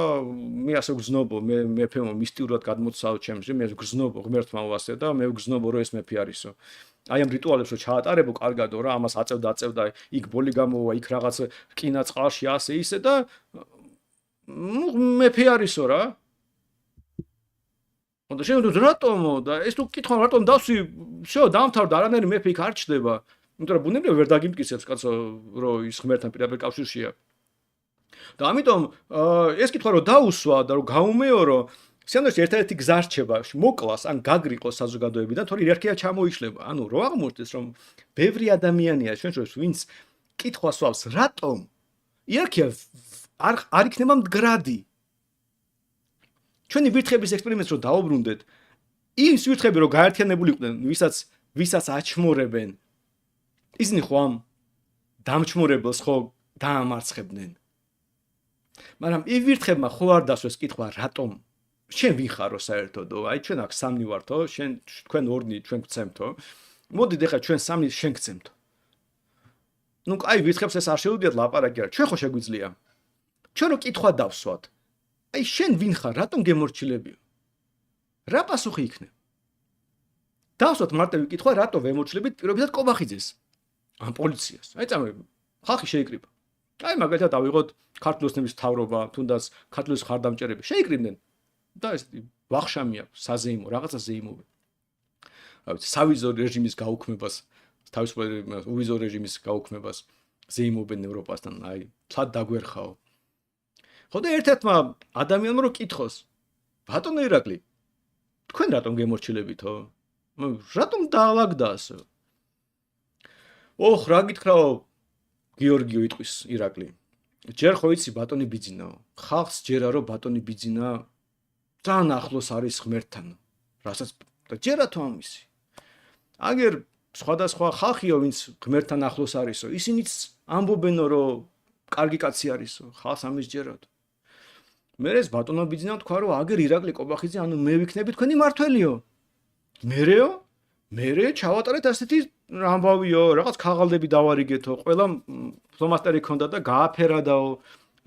მე ასე გზნობო მე მეფემო მისტიურად გადმოცავ ჩემში მე გზნობო ღმერთმა ვასე და მე გზნობო რომ ეს მეფე არისო აი ამ რიტუალებს რო ჩაატარებო კარგადო რა ამას აწევდა იქ ბოლი გამოვა იქ რაღაც რკინა წყალში ასე ისე და მეფე არისო რა და შენ რატომო და ეს თუ კითხვა რატომ დავსვი შო დამთავრდა არანაირი მეფე იქ არ ჩდება იმიტომ რომ ბუნებრივად ვერ დაგიმტკიცებს კაცო რომ ის ღმერთთან პირდაპირ კავშირშია და ამიტომ ეს კითხვა რომ დაუსვა და რომ გაუმეორო სიამოვნებაში ერთადერთი გზა რჩება მოკლას ან გაგრიყოს საზოგადოებიდან თორე იერარქია ჩამოიშლება ანუ რო აღმოჩნდეს რომ ბევრი ადამიანია ჩვენ შორის ვინც კითხვას ვავს რატომ იერარქია არ იქნება მდგრადი ჩვენი ვირთხების ექსპერიმენტს რომ დაუბრუნდეთ ის ვირთხები რომ გაერთიანებულიყვნენ ვისაც აჩმორებენ ისინი ხო ამ დამჩმორებელს ხო დაამარცხებდნენ მაგრამ იმ ვირთხებმა ხო არ დასვეს კითხვა რატომ შენ ვინ ხარო საერთოდო აი ჩვენ აქ სამნი ვართო შენ თქვენ ორნი ჩვენ გცემთო მოდით ახლა ჩვენ სამნი შენ გცემთო ნუ აი ვირთხებს ეს არ შეუძლიათ ლაპარაკი რა ჩვენ ხო შეგვიძლია ჩვენ რო კითხვა დავსვათ აი შენ ვინ ხარ რატომ გემორჩილებიო რა პასუხი იქნება დავსვათ მარტივი კითხვა რატო ვემორჩილებით პირობითად კობახიძეს ამ პოლიციას აი წამო ხალხი შეიკრიბა აი მაგალითად ავიღოთ ქართლის ოცნების მთავრობა თუნდაც ქართლის ხარდამჭერები შეიკრიბნენ და ეს ვახშამი აქვს საზეიმო რაღაცა ზეიმობენ რა ვიცი სავიზო რეჟიმის გაუქმებას თავისუფლად უვიზო რეჟიმის გაუქმებას ზეიმობენ ევროპასთან აი თლად დაგვერხაო ხო და ერთ-ერთმა ადამიანმა რო კითხოს ბატონო ირაკლი თქვენ რატომ გემორჩილებითო რატომ დაალაგდა ასე ოხ რა გითხრაო გიორგიო იტყვის ირაკლი ჯერ ხო იცი ბატონი ბიძინაო ხალხს ჯერა რომ ბატონი ბიძინა ძალიან ახლოს არის ღმერთთან რასაც და ჯერათო ამისი აგერ სხვადასხვა ხალხიო ვინც ღმერთთან ახლოს არისო ისინიც ამბობენო რომ კარგი კაცი არისო ხალხს ამის ჯერათ მე ეს ბატონო ბიძინა თქვა რომ აგერ ირაკლი კობახიძე ანუ მე ვიქნები თქვენი მართველიო მერეო მერე ჩავატარეთ ასეთი ამბავიო რაღაც ქაღალდები დავარიგეთო ყველა ფლომასტერი ქონდა და გააფერადაო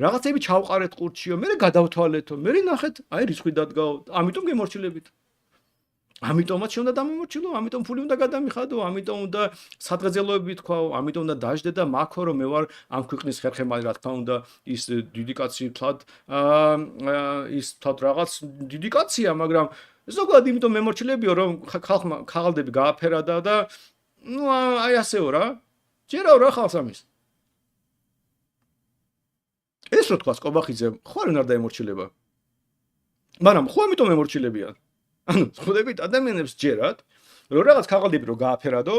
რაღაცები ჩავყარეთ ყურჩიო მე გადავთვალეთო მე ნახეთ აი რიცხვი დადგაო ამიტომ გემორჩილებით ამიტომაც უნდა დამემორჩილო ამიტომ ფული უნდა გადამიხადო ამიტომ უნდა სადღეძელოები თქვაო ამიტომ უნდა დაждდე და მაქო რომ მე ვარ ამ ქვეყნის ხერხემალი რა თქმა უნდა ის დიდი კაცი თლად ის თლად რაღაც დიდი კაცია მაგრამ ზოგადად იმიტომ მემორჩილებიო რომ ხალხმა ქაღალდები გააფერადა და ნუ აი ასეო რა ჯერავ რა ხალხს ამის ეს რო თქვა კობახიძე ხო არ უნდა დაემორჩილება მაგრამ ხო ამიტომ მემორჩილებიან ანუ ხუდებით ადამიანებს ჯერათ რომ რაღაც ქაღალდები რო გააფერადო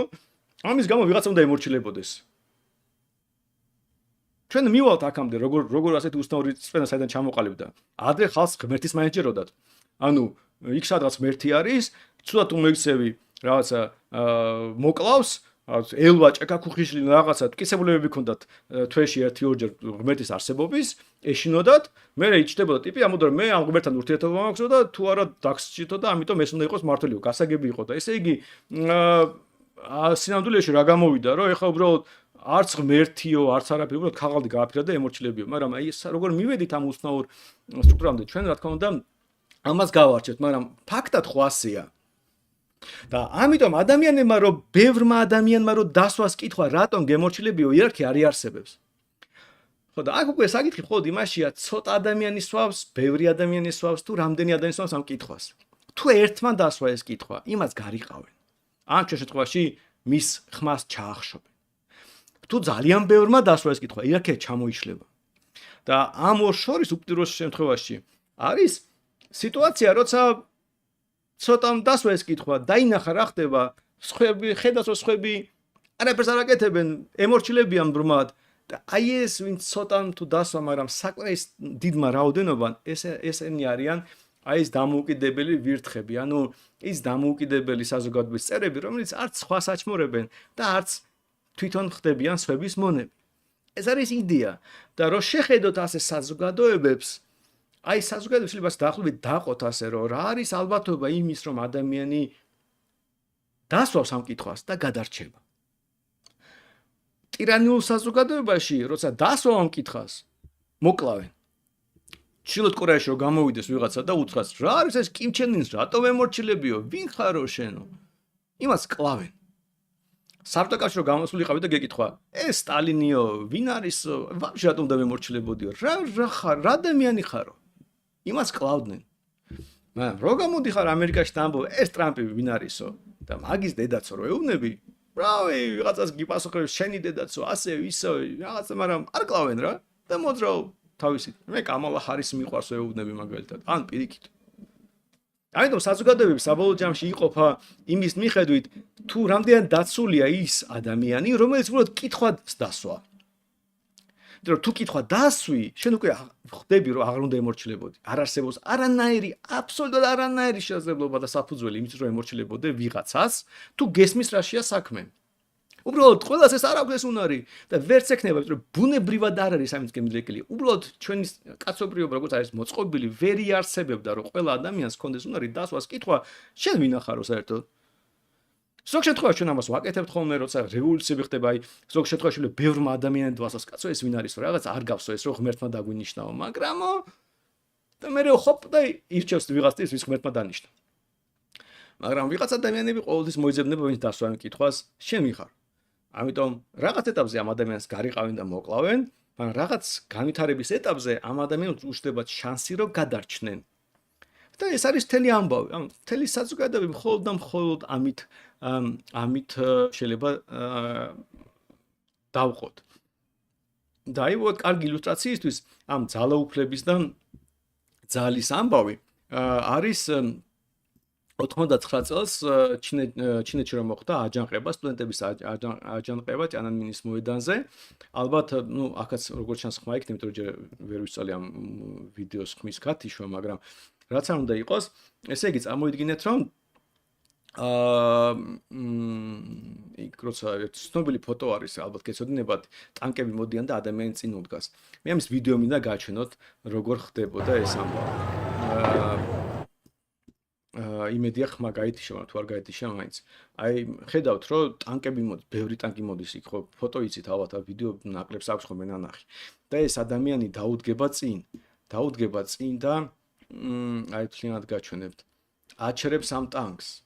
ამის გამო ვიღაცა უნდა ემორჩილებოდეს ჩვენ მივალთ აქამდე როგორ ასეთი უსტაური წვენა საიდან ჩამოყალიბდა ადრე ხალხს ღმერთის მანაჯეროდათ ანუ იქ სადღაც ღმერთი არის ცუდად უმექცევი რაღაცა მოკლავს ელვა ჭექაქუხიშლი რაღაცა ტკიცებულებები ქონდათ თვეში 1-2 ღმერთის არსებობის ეშინოდათ მე იჭდებოდა ტიპი ამოდარ მე ამ ღმერთთან ურთიერთობა მაქვსო და თუ არა დაგსჭირთო და ამიტომ ეს უნდა იყოს მართლიო გასაგები იყო და ესე იგი სინამდვილეში რა გამოვიდა რომ ეხლა უბრალოდ არც ღმერთიო არც არაფერი უბრალოდ ქაღალდი გააფირა და ემორჩილებიო მაგრამ აი ეს როგორ მივედით ამ უსნაურ სტრუქტურამდე ჩვენ რა თქმა უნდა ამას გავარჩევთ მაგრამ ფაქტად ხო ასეა და ამიტომ ადამიანებმა რომ ბევრმა ადამიანმა რომ დასვას კითხვა რატომ გემორჩილებიო იერარქია არ იარსებებს ხო და აქ უკვე საკითხი მხოლოდ იმაშია ცოტა ადამიანი სვავს ბევრი ადამიანი სვავს თუ რამდენი ადამიანი სვავს ამ კითხვას თუ ერთმა დასვა ეს კითხვა იმას გარიყავენ ამ შემთხვევაში მის ხმას ჩაახშობენ თუ ძალიან ბევრმა დასვა ეს კითხვა იერარქია ჩამოიშლება და ამ ორ შორის უპირველეს შემთხვევაში არის სიტუაცია როცა ცოტამ დასვა ეს კითხვა დაინახა რა ხდება სხვები ხედავს რომ სხვები არაფერს არ აკეთებენ ემორჩილებიან ბრმად და აი ეს ვინც ცოტამ თუ დასვა მაგრამ საკმაოდ დიდმა რაოდენობამ ესენი არიან აი ეს დამოუკიდებელი ვირთხები ანუ ის დამოუკიდებელი საზოგადოების წევრები რომელიც არც სხვას აჩმორებენ და არც თვითონ ხდებიან სხვების მონები ეს არის იდეა და რომ შეხედოთ ასე საზოგადოებებს აი საზოგადოების შეიძლება დაახლოებით დაყოთ ასე რომ რა არის ალბათობა იმის რომ ადამიანი დასვავს ამ კითხვას და გადარჩება ტირანიულ საზოგადოებაში როცა დასვავ ამ კითხვას მოკლავენ ჩილოთ კორეაში რომ გამოვიდეს ვიღაცა და უთხრას რა არის ეს კიმჩენინს რატომ ემორჩილებიო ვინ ხარო შენო იმას კლავენ საბჭოთა კავშირში გამოსულიყავი და გეკითხვა ეს სტალინიო ვინ არის ვაფშე რატომ დამემორჩილებოდიო რა ხარ რა ადამიანი ხარო იმას კლავდნენ მაგრამ რო გამოდიხარ ამერიკაში და ამბობ ეს ტრამპი ვინ არისო და მაგის დედაცო რო ეუბნები რავი ვიღაცას გიპასუხებს შენი დედაცო ასე ისო რაღაცა მაგრამ არ კლავენ რა და მოძრაო თავისი მე კამალა ჰარისი მიყვარს ეუბნები მაგალითად ან პირიქით ამიტომ საზოგადოებები საბოლოო ჯამში იყოფა იმის მიხედვით თუ რამდენად დაცულია ის ადამიანი რომელიც უბრალოდ კითხვას დასვა და თუ კითხვა დასვი შენ უკვე ხდები რომ აღარ უნდა ემორჩილებოდი არ არსებობს არანაირი აბსოლუტურად არანაირი შესაძლებლობა და საფუძველი იმის რომ ემორჩილებოდე ვიღაცას თუ გესმის რაშია საქმე უბრალოდ ყველას ეს არ აქვს ეს უნარი და ვერც ექნება რომ ბუნებრივად არ არის ამის გემძლეკილი უბრალოდ ჩვენი კაცობრიობა როგორც არის მოწყობილი ვერ იარსებებდა რომ ყველა ადამიანს ჰქონდეს უნარი დასვას კითხვა შენ ვინახარო საერთოდ ზოგ შემთხვევაში ჩვენ ამას ვაკეთებთ ხოლმე როცა რევოლუციები ხდება აი ზოგ შემთხვევაში ბევრმა ადამიანმა დასვას კაცო ეს ვინ არის რაღაც არ გავსო ეს რომ ღმერთმა დაგვინიშნაო მაგრამ და მე ხოპ და ირჩევს ვიღაც ის ვის ღმერთმა დანიშნა მაგრამ ვიღაც ადამიანები ყოველთვის მოიძებნება ვინც დასვა ამ კითხვას შენ ვიხარ ამიტომ რაღაც ეტაპზე ამ ადამიანს გარიყავენ და მოკლავენ მაგრამ რაღაც განვითარების ეტაპზე ამ ადამიანებს უშდებათ შანსი რომ გადარჩნენ და ეს არის მთელი ამბავი ამ მთელი საზოგადოება მხოლოდ და მხოლოდ ამით შეიძლება დავყოთ და აი ვოთ კარგი ილუსტრაციისთვის ამ ძალაუფლების და ძალის ამბავი არის 99 წელს ჩინეთში რომ მოხდა აჯანყება სტუდენტების აჯანყება ტიანანმენის მოედანზე ალბათ ნუ აქაც როგორც ჩანს ხმა იქნება იმიტომ რომ ვერ ვისწავლე ამ ვიდეოს ხმის გათიშვა მაგრამ რაც არ უნდა იყოს ესე იგი წარმოიდგინეთ რომ იქ როცა ცნობილი ფოტო არის, ალბათ გეცოდინებათ, ტანკები მოდიან და ადამიანი წინ უდგას. მე ამის ვიდეო მინდა გაჩვენოთ, როგორ ხდებოდა ეს ამბავი. იმედია ხმა გაითიშა, თუ არ გაითიშა მაინც. აი, ხედავთ, რომ ტანკები მოდის, ბევრი ტანკი მოდის იქ, ხო, ფოტო იცით, ალბათ ვიდეო ნაკლებს აქვს ხოლმე ნანახი. და ეს ადამიანი დაუდგება წინ და აი თლიანად გაჩვენებთ. აჩერებს ამ ტანკს.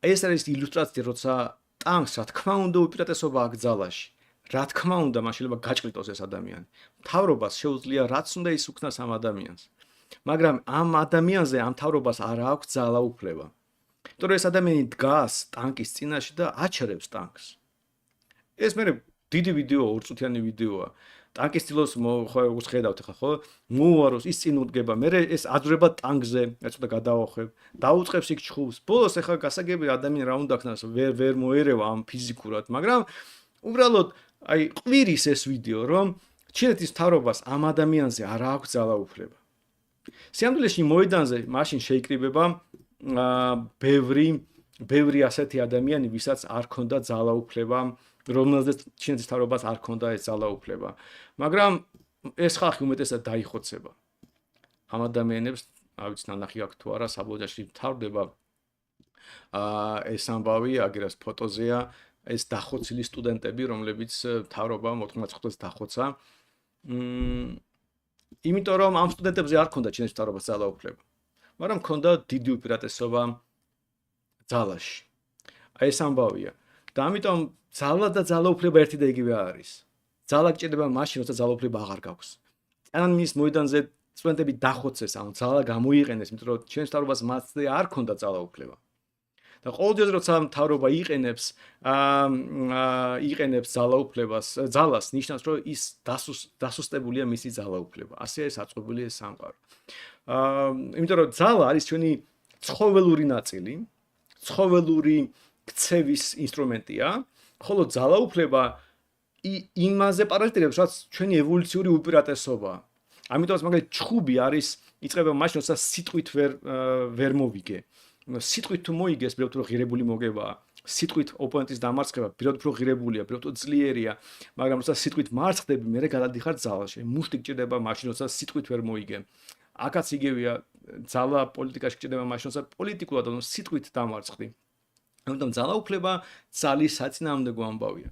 ეს არის ილუსტრაცია, როცა ტანკს, რა თქმა უნდა, უპირატესობა აქვს ძალაში. რა თქმა უნდა, მას შეიძლება გაჭყლიტოს ეს ადამიანი. მთავრობას შეუძლია რაც უნდა ის უქნას ამ ადამიანს. მაგრამ ამ ადამიანზე, ამ მთავრობას არ აქვს ძალაუფლება. იმიტომ რომ ეს ადამიანი დგას ტანკის წინაშე და აჩერებს ტანკს. ეს მე დიდი ვიდეო, ორწუთიანი ვიდეოა. ტანკის ცდილობს ხო ხედავთ ხა ხო? მოუაროს ის წინ უდგება, მე ეს აძვრება ტანკზე, ეცოდა გადავახვევ, დაუწყებს იქ ჩხუბს. ბოლოს ახლა გასაგები ადამიანი რა უნდა ქნას, ვერ მოერევა ამ ფიზიკურად, მაგრამ უბრალოდ აი ყვირის ეს ვიდეო, რომ ჩინეთის მთავრობას ამ ადამიანზე არ აქვს ძალაუფლება. სიამოვნებაში მოედანზე მაშინ შეიკრიბება ბევრი ასეთი ადამიანი, ვისაც არ ქონდა ძალაუფლება, რომელზეც ჩინეთის მთავრობას არ ქონდა ეს ძალაუფლება. მაგრამ ეს ხალხი უმეტესად დაიხოცება. ამ ადამიანებს, არ ვიცი ნანახი აქვს თუ არა, საბოლოოში მთავრდება ეს ამბავი, აგერას ფოტოზეა, ეს დახოცილი სტუდენტები, რომლებიც მთავრობამ 99 წელს დახოცა. იმიტომ რომ ამ სტუდენტებზე არ ქონდა ჩინეთის მთავრობას ძალაუფლება, მაგრამ ქონდა დიდი უპირატესობა ძალაში. აი ეს ამბავია. და ამიტომ ძალა და ძალაუფლება ერთი და იგივე არის. ძალა გჭირდება მაშინ, როცა ძალაუფლება აღარ გაქვს. ან მის მოედანზე სტუდენტები დახოცეს, ან ძალა გამოიყენეს, იმიტომ რომ ჩინეთის მთავრობას მასზე არ ქონდა ძალაუფლება. და ყოველდღე როცა მთავრობა იყენებს ძალაუფლებას, ძალას ნიშნავს, რომ ის დასუსტებულია მისი ძალაუფლება. ასე არის აწყობილი ეს სამყარო. იმიტომ რომ ძალა არის ჩვენი ცხოველური ნაწილი, ცხოველური ქცევის ინსტრუმენტია, ხოლო ძალაუფლება იმაზე პარაზიტირებს, რაც ჩვენი ევოლუციური უპირატესობაა. ამიტომაც მაგალითად ჩხუბი არის იწყება მაშინ, როცა სიტყვით ვერ მოვიგე. სიტყვით თუ მოიგეს, ბირავთ რომ ღირებული მოგებაა. სიტყვით ოპონენტის დამარცხება, ბირავთ რომ ღირებულია, ბირავთ რომ ძლიერია, მაგრამ როცა სიტყვით მარცხდები, მე გადადიხარ ძალაში. მუშტი გჭირდება მაშინ, როცა სიტყვით ვერ მოიგე. აქაც იგივეა, ძალა პოლიტიკაში გჭირდება მაშინ, როცა პოლიტიკურად ანუ სიტყვით დამარცხდი. ამიტომ ძალაუფლება ძალის საწინააღმდეგო ამბავია.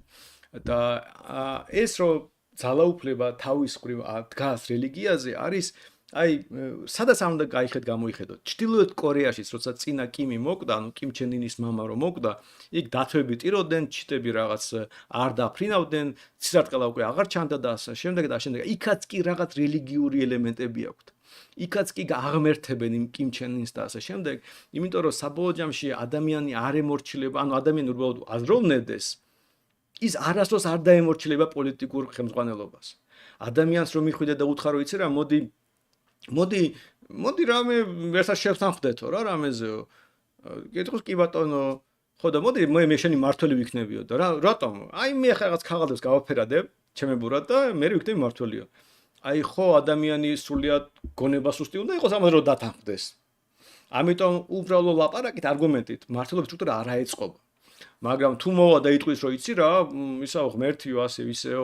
და ეს რომ ძალაუფლება თავის მხრივ დგას რელიგიაზე არის აი სადაც არ უნდა გაიხედოთ გამოიხედოთ. ჩრდილოეთ კორეაშიც როცა წინა კიმი მოკვდა, ანუ კიმ ჩენ ინის მამა რომ მოკვდა, იქ დათვები ტიროდნენ, ჩიტები რაღაც არ დაფრინავდნენ, ცისარტყელა უკვე აღარ ჩანდა და ასე შემდეგ და შემდეგ. იქაც კი რაღაც რელიგიური ელემენტები აქვთ. იქაც კი აღმერთებენ იმ კიმ ჩენ ინს და ასე შემდეგ, იმიტომ რომ საბოლოო ჯამში ადამიანი არ ემორჩილება, ანუ ადამიანი უბრალოდ აზროვნებდეს, ის არასდროს არ დაემორჩილება პოლიტიკურ ხელმძღვანელობას. ადამიანს რომ მიხვიდე და უთხრა რომ იცი რა, მოდი რამე ვერსაც შევთანხმდეთო რა რამეზეო. გეტყვის კი ბატონო, ხო და მოდი მე შენი მართველი ვიქნებიო და რატომ? აი მე ხა რაღაც ქაღალდებს გავაფერადებ, ჩემებურად და მე ვიქნები მართველიო. აი ხო ადამიანი სრულიად გონებას უსტი უნდა იყოს ამაზე რომ დათანხმდეს. ამიტომ უბრალო ლაპარაკით არგუმენტით მართლობის სტრუქტურა არ აეწყობა. მაგრამ თუ მოვა და იტყვის რომ იცი რა, ისა ღმერთიო ასე ისეო,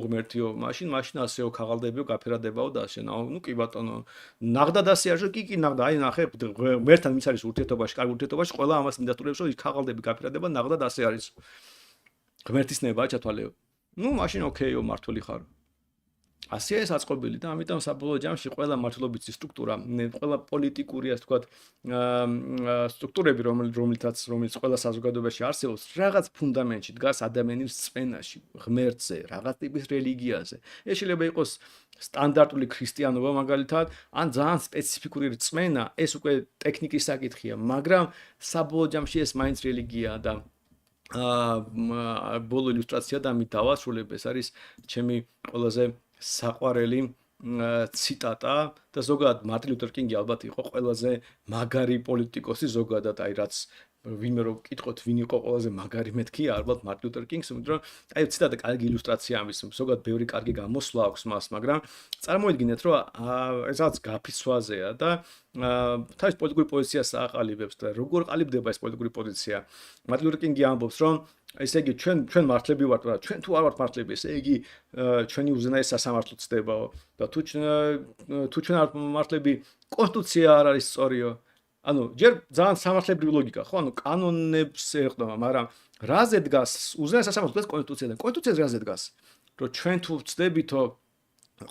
ღმერთიო, მაშინ ასეო ქაღალდებიო, გაფერადებაო და ასე. ნუ კი ბატონო, ნაღდად ასე არ კი ნაღდა, აი ნახე, ღმერთთან ვის არის ურთიერთობაში, კარგ ურთიერთობაში, ყველა ამას მინდასტურებს რომ ის ქაღალდები გაფერადება, ნაღდად ასე არის. ღმერთის ნება ჩათვალეო. ნუ მაშინ ოკეიო, მართული ხარ. ასე ეს აწყობილი და ამიტომ საბოლოო ჯამში ყველა მართლობითი სტრუქტურა, ყველა პოლიტიკური ასე ვთქვათ, სტრუქტურები, რომელიც ყველა საზოგადოებაში არსებობს, რაღაც ფუნდამენტში დგას ადამიანის წმენაში, ღმერთზე, რაღაც ტიპის რელიგიაზე. ეს შეიძლება იყოს სტანდარტული ქრისტიანობა მაგალითად, ან ძალიან სპეციფიკური რწმენა, ეს უკვე ტექნიკის საკითხია, მაგრამ საბოლოო ჯამში ეს მაინც რელიგიაა და ბოლო ილუსტრაცია და ამით დავასრულებ, ეს არის ჩემი ყველაზე საყვარელი ციტატა და ზოგადად მარტინ ლუთერ კინგი ალბათ იყო ყველაზე მაგარი პოლიტიკოსი ზოგადად, აი რაც ვინმე რომ გკითხოთ ვინ იყო ყველაზე მაგარი მეთქი, ალბათ მარტინ ლუთერ კინგს, იმიტომ რომ აი ციტატა კარგი ილუსტრაცია ამის, ზოგადად ბევრი კარგი გამოსვლა აქვს მას, მაგრამ წარმოიდგინეთ რომ ესაც გაფიცვაზეა და თავის პოლიტიკური პოზიციას აყალიბებს და როგორ ყალიბდება ეს პოლიტიკური პოზიცია. მარტინ ლუთერ კინგი ამბობს რომ ესე იგი ჩვენ მართლები ვართ, მაგრამ ჩვენ თუ არ ვართ მართლები, ესე იგი ჩვენი უზენაესი სასამართლო ცდებაო და თუ ჩვენ არ მართლები, კონსტიტუცია არ არის სწორიო. ანუ ჯერ ძალიან სამართლებრივი ლოგიკა, ხო? ანუ კანონებს ეყრდნობა, მაგრამ რაზე დგას უზენაეს სასამართლო დგას კონსტიტუცია და კონსტიტუცია რაზე დგას? რომ ჩვენ თუ ვწდებითო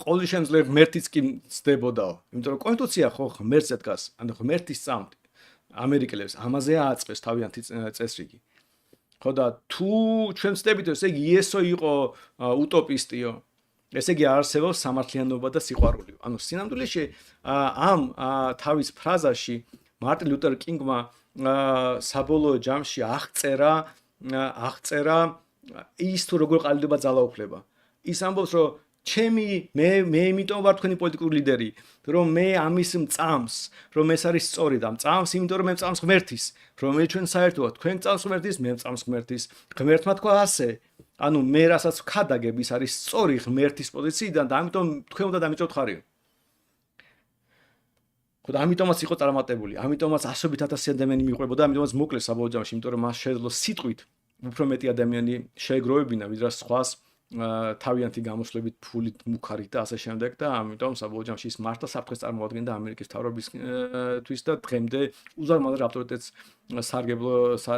ყოველი შემძლე ღმერთიც კი ცდებოდაო. იმიტომ რომ კონსტიტუცია ხო ღმერთზე დგას, ანუ ღმერთის წამთ ამერიკელებს ამაზე ააწყეს თავიანთი წესრიგი. ხო და თუ ჩვენ ვწდებითო, ესე იგი იესო იყო უტოპისტიო. ესე იგი არსებობს სამართლიანობა და სიყვარული. ანუ სინამდვილეში ამ თავის ფრაზაში მარტინ ლუთერ კინგმა საბოლოო ჯამში აღწერა ის თუ როგორ ყალიბდება ძალაუფლება. ის ამბობს რომ მე იმიტომ ვარ თქვენი პოლიტიკური ლიდერი, რომ მე ამის მწამს, რომ ეს არის სწორი და მწამს, იმიტომ რომ მე მწამს ღმერთის, რომელიც ჩვენ საერთოდ თქვენ მწამს ღმერთის, მე მწამს ღმერთის. ღმერთმა თქვა ასე. ანუ მე რასაც ვქადაგებ, ის არის სწორი ღმერთის პოზიციიდან და ამიტომ თქვენ უნდა დამიჭროთ ხარიო. ხო და ამიტომაც იყო წარმატებული, ამიტომაც ასობით ათასი ადამიანი მიყვებოდა, ამიტომაც მოკლეს საბოლოო ჯამში, იმიტომ რომ მას შეძლო სიტყვით უფრო მეტი ადამიანი შეეგროვებინა, ვიდრე სხვას თავიანთი გამოსვლებით, ფულით, მუქარით და ასე შემდეგ და ამიტომ საბოლოო ჯამში ის მართლა საფრთხეს წარმოადგენდა ამერიკის მთავრობისთვის და დღემდე უზარმაზარ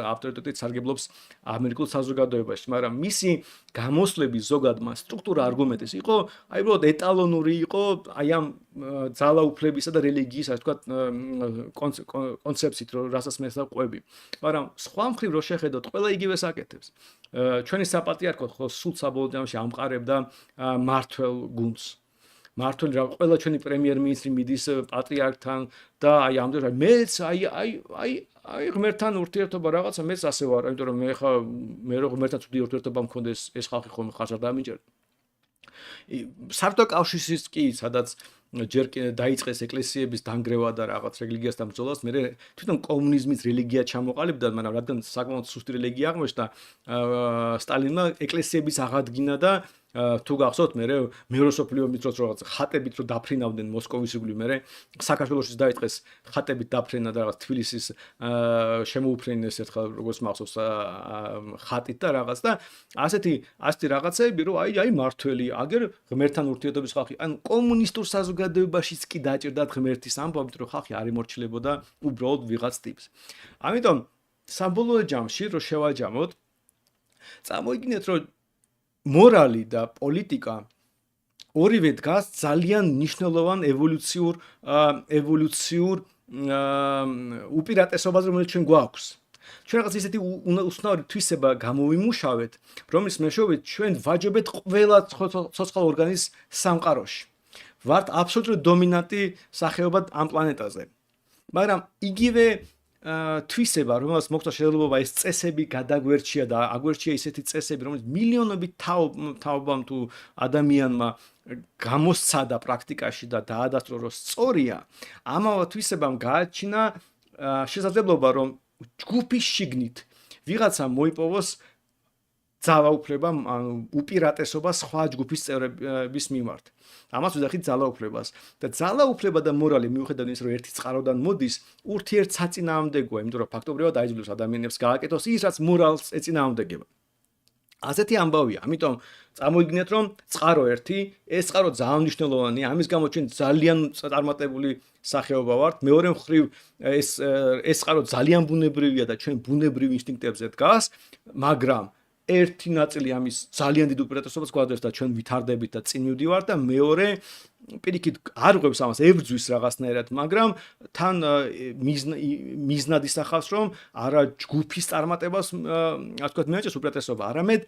ავტორიტეტით სარგებლობს ამერიკულ საზოგადოებაში, მაგრამ მისი გამოსვლების ზოგადმა სტრუქტურა არგუმენტის იყო, აი უბრალოდ ეტალონური იყო, აი ამ ძალაუფლებისა და რელიგიის, ასე ვთქვათ, კონცეფციით, რასაც მე საყვები. მაგრამ სხვა მხრივ რო შეხედოთ, ყველა იგივეს აკეთებს. ჩვენი საპატრიარქო ხო სულ საბოლოო ჯამში ამყარებდა მართველ გუნდს. მართველი რა ყველა ჩვენი პრემიერ-მინისტრი მიდის პატრიარქთან და აი ამდენ მეც აი ღმერთთან ურთიერთობა რაღაცა მეც ასე ვარ, იმიტომ რომ მე რო ღმერთთან ცუდი ურთიერთობა მქონდეს ეს ხალხი ხომ ხარს არ დამიჯერდა. საბჭოთა კავშირის კი სადაც ჯერ დაიწყეს ეკლესიების დანგრევა და რაღაც რელიგიასთან ბრძოლას, მე თვითონ კომუნიზმის რელიგია ჩამოყალიბდა, მაგრამ რადგან საკმაოდ სუსტი რელიგია აღმოჩნდა, სტალინმა ეკლესიების აღადგინა და თუ გახსოვთ, მეორე მსოფლიო ომის დროს რაღაც ხატებით რო დაფრინავდნენ მოსკოვის ირგვლივ, მე საქართველოში დაიწყეს ხატებით დაფრენა და რაღაც თბილისის შემოუფრენეს ერთხელ როგორც მახსოვს ხატით და რაღაც და ასეთი რაღაცები რომ აი მართველი აგერ ღმერთთან ურთიერთობის ხალხი ან კომუნისტურ საზოგადოებაშიც კი დაჭირდათ ღმერთის ამბავით რომ ხალხი არ ემორჩილებოდა უბრალოდ ვიღაც ტიპს. ამიტომ საბოლოო ჯამში რო შევაჯამოთ, წამოიგინეთ რომ მორალი და პოლიტიკა ორივე დგას ძალიან მნიშვნელოვან ევოლუციურ უპირატესობას, რომელიც ჩვენ გვაქვს. ჩვენ რაღაც ისეთი უცნაური თვისება გამოვიმუშავეთ, რომლის მეშვეობით ჩვენ ვაჯობეთ ყველა ცოცხალ ორგანიზმის სამყაროში. ვართ აბსოლუტურად დომინანტი სახეობა ამ პლანეტაზე. მაგრამ იგივე თვისება, რომელსაც მოხდა შეიძლება ეს წესები გადაგვერჩია და აგვერჩია ისეთი წესები, რომელიც მილიონობით თაობამ თუ ადამიანმა გამოსცადა პრაქტიკაში და დაადასტურა რომ სწორია, ამავე თვისებამ გააჩინა შესაძლებლობა რომ ჯგუფის შიგნით ვიღაცა მოიპოვოს ძალაუფლება, ანუ უპირატესობა სხვა ჯგუფის წევრების მიმართ. ამას ვიძახით ძალაუფლებას და ძალაუფლება და მორალი მიუხედავად იმისა, რომ ერთი წყაროდან მოდის, ურთიერთსაწინააღმდეგოა, იმიტომ რომ ფაქტობრივად აიძულებს ადამიანებს გააკეთოს ის, რაც მორალს ეწინააღმდეგება. ასეთი ამბავია, ამიტომ წამოიგინეთ, რომ წყარო ერთი, ეს წყარო ძალიან მნიშვნელოვანია, ამის გამო ჩვენ ძალიან წარმატებული სახეობა ვართ. მეორე მხრივ ეს წყარო ძალიან ბუნებრივია და ჩვენ ბუნებრივ ინსტინქტებზე დგას, მაგრამ ერთი ნაწილი ამის ძალიან დიდ უპირატესობას გვაძლევს და ჩვენ ვითარდებით და წინ მივდივართ და მეორე პირიქით არ ღვევს ამას ებრძვის რაღაცნაირად, მაგრამ თან მიზნად ისახავს, რომ არა ჯგუფის წარმატებას, ასე ვთქვათ, მიაჭრეს უპირატესობა, არამედ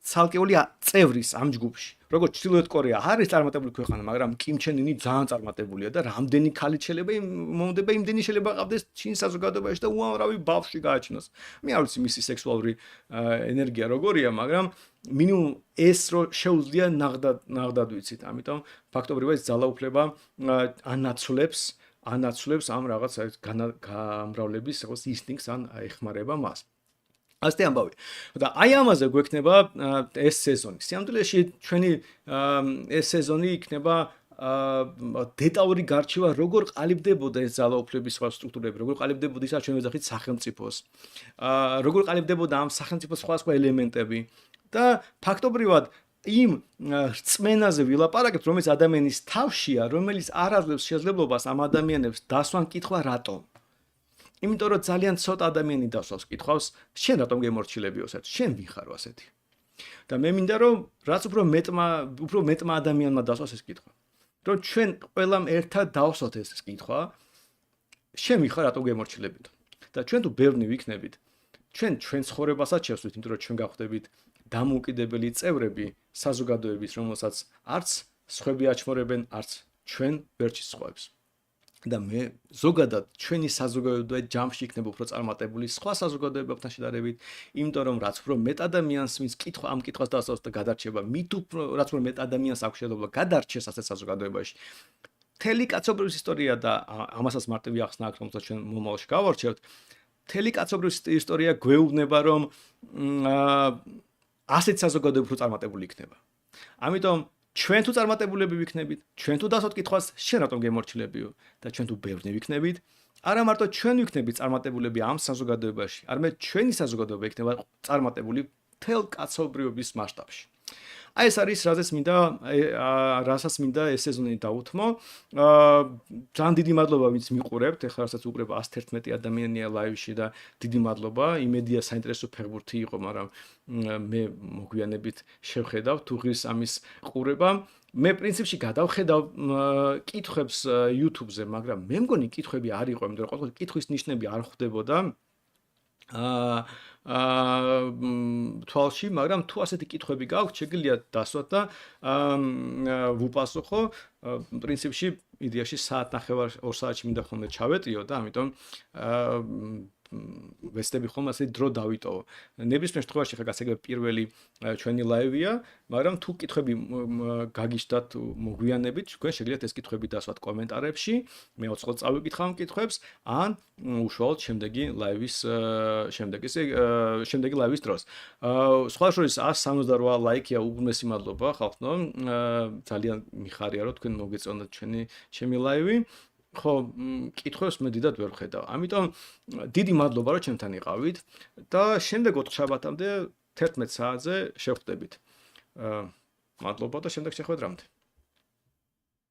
ცალკეული წევრის ამ ჯგუფში. როგორც ჩრდილოეთ კორეა არის წარმატებული ქვეყანა, მაგრამ კიმ ჩენ ინი ძალიან წარმატებულია და რამდენი ქალი შეიძლება მომდება, იმდენი შეიძლება ყავდეს ჩინის საზოგადოებაში და უამრავი ბავშვი გააჩინოს. მე არ ვიცი მისი სექსუალური ენერგია როგორია, მაგრამ მინიმუმ ეს რო შეუძლია ნაღდად ვიცით. ამიტომ ფაქტობრივად ეს ძალაუფლება ანაცვლებს ანაცვლებს ამ რაღაც გამრავლების რაღაც ინსტინქტს ან ეხმარება მას. ასეთი ამბავი. და აი ამაზე გვექნება ეს სეზონი. სიამოვნებაში ჩვენი ეს სეზონი იქნება დეტალური გარჩევა როგორ ყალიბდებოდა ეს ძალაუფლების სხვა სტრუქტურები, როგორ ყალიბდებოდა ის ჩვენ ვეძახით სახელმწიფოს. როგორ ყალიბდებოდა ამ სახელმწიფოს სხვა ელემენტები და ფაქტობრივად იმ რწმენაზე ვილაპარაკებთ, რომელიც ადამიანის თავშია, რომელიც არ აძლევს შესაძლებლობას ამ ადამიანებს დასვან კითხვა რატომ. იმიტომ რომ ძალიან ცოტა ადამიანი დასვავს კითხვას, შენ რატომ გემორჩილებიო ასეთ? შენ ვინ ხარ ასეთი? და მე მინდა რომ რაც უფრო მეტმა ადამიანმა დასვას ეს კითხვა. რომ ჩვენ ყველამ ერთად დავსვათ ეს კითხვა, შენ ვინ ხარ რატომ გემორჩილებიო? და ჩვენ თუ ბევრი ვიქნებით, ჩვენ ცხოვრებასაც შევსვით, იმიტომ რომ ჩვენ გავხდებით დამოუკიდებელი წევრები საზოგადოების, რომელსაც არც სხვები აჩმორებენ, არც ჩვენ ვერ ჩისხოებს. და მე ზოგადად ჩვენი საზოგადოება ჯამში იქნება უფრო წარმატებული სხვა საზოგადოებებთან შედარებით, იმიტომ რომ რაც უფრო მეტ ადამიანს ვინც ამ კითხვას დასვავს და გადარჩება, მით უფრო რაც უფრო მეტ ადამიანს აქვს შესაძლებლობა გადარჩეს ასეთ საზოგადოებაში. მთელი კაცობრიობის ისტორია და ამასაც მარტივი ახსნა აქვს, რომელსაც ჩვენ მომავალში გავარჩევთ. მთელი კაცობრიობის ისტორია გვეუბნება, რომ ასეთ საზოგადოება უფრო წარმატებული იქნება. ამიტომ ჩვენ თუ წარმატებულები ვიქნებით, ჩვენ თუ დასვათ კითხვას, შენ რატომ გემორჩილებიო და ჩვენ თუ ბევრი ვიქნებით, არა მარტო ჩვენ ვიქნებით წარმატებულები ამ საზოგადოებაში, არამედ ჩვენი საზოგადოება იქნება წარმატებული მთელ კაცობრიობის მასშტაბში. აი ეს არის რასაც მინდა ეს სეზონი დავუთმო. ძალიან დიდი მადლობა ვინც მიყურებთ, ეხლა რასაც უყურებ 111 ადამიანია ლაივში და დიდი მადლობა. იმედია საინტერესო ფეხბურთი იყო, მაგრამ მე მოგვიანებით შევხედავ თუ ღირს ამის ყურება. მე პრინციპში გადავხედავ კითხვებს YouTube-ზე, მაგრამ მე მგონი კითხვები არ იყო, იმიტომ რომ ყოველთვის კითხვის ნიშნები არ ხვდებოდა. თვალში, მაგრამ თუ ასეთი კითხვები გაქვთ, შეგიძლიათ დასვათ და ვუპასუხო. პრინციპში იდეაში საათნახევარ 2 საათში მინდა ხოლმე ჩავეტიო და ამიტომ ვესწრები ხოლმე ასე დრო დავიტოვო. ნებისმიერ შემთხვევაში ხა გასაგები პირველი ჩვენი ლაივია, მაგრამ თუ კითხვები გაგიჟდათ მოგვიანებით, თქვენ შეგიძლიათ ეს კითხვები დასვათ კომენტარებში, მე უცხოდ წავიკითხავ კითხვებს, ან უშუალოდ შემდეგი ლაივის დროს. სხვა შორის 168 ლაიქია, უღრმესი მადლობა ხალხო. ძალიან მიხარია რომ თქვენ მოგეწონათ ჩემი ლაივი. ხო, კითხვებს მე დიდად ვერ ვხედავ. ამიტომ დიდი მადლობა რომ ჩემთან იყავით და შემდეგ 4 შაბათამდე 11 საათზე შევხვდებით. მადლობა და შემდეგ შეხვედრამდე.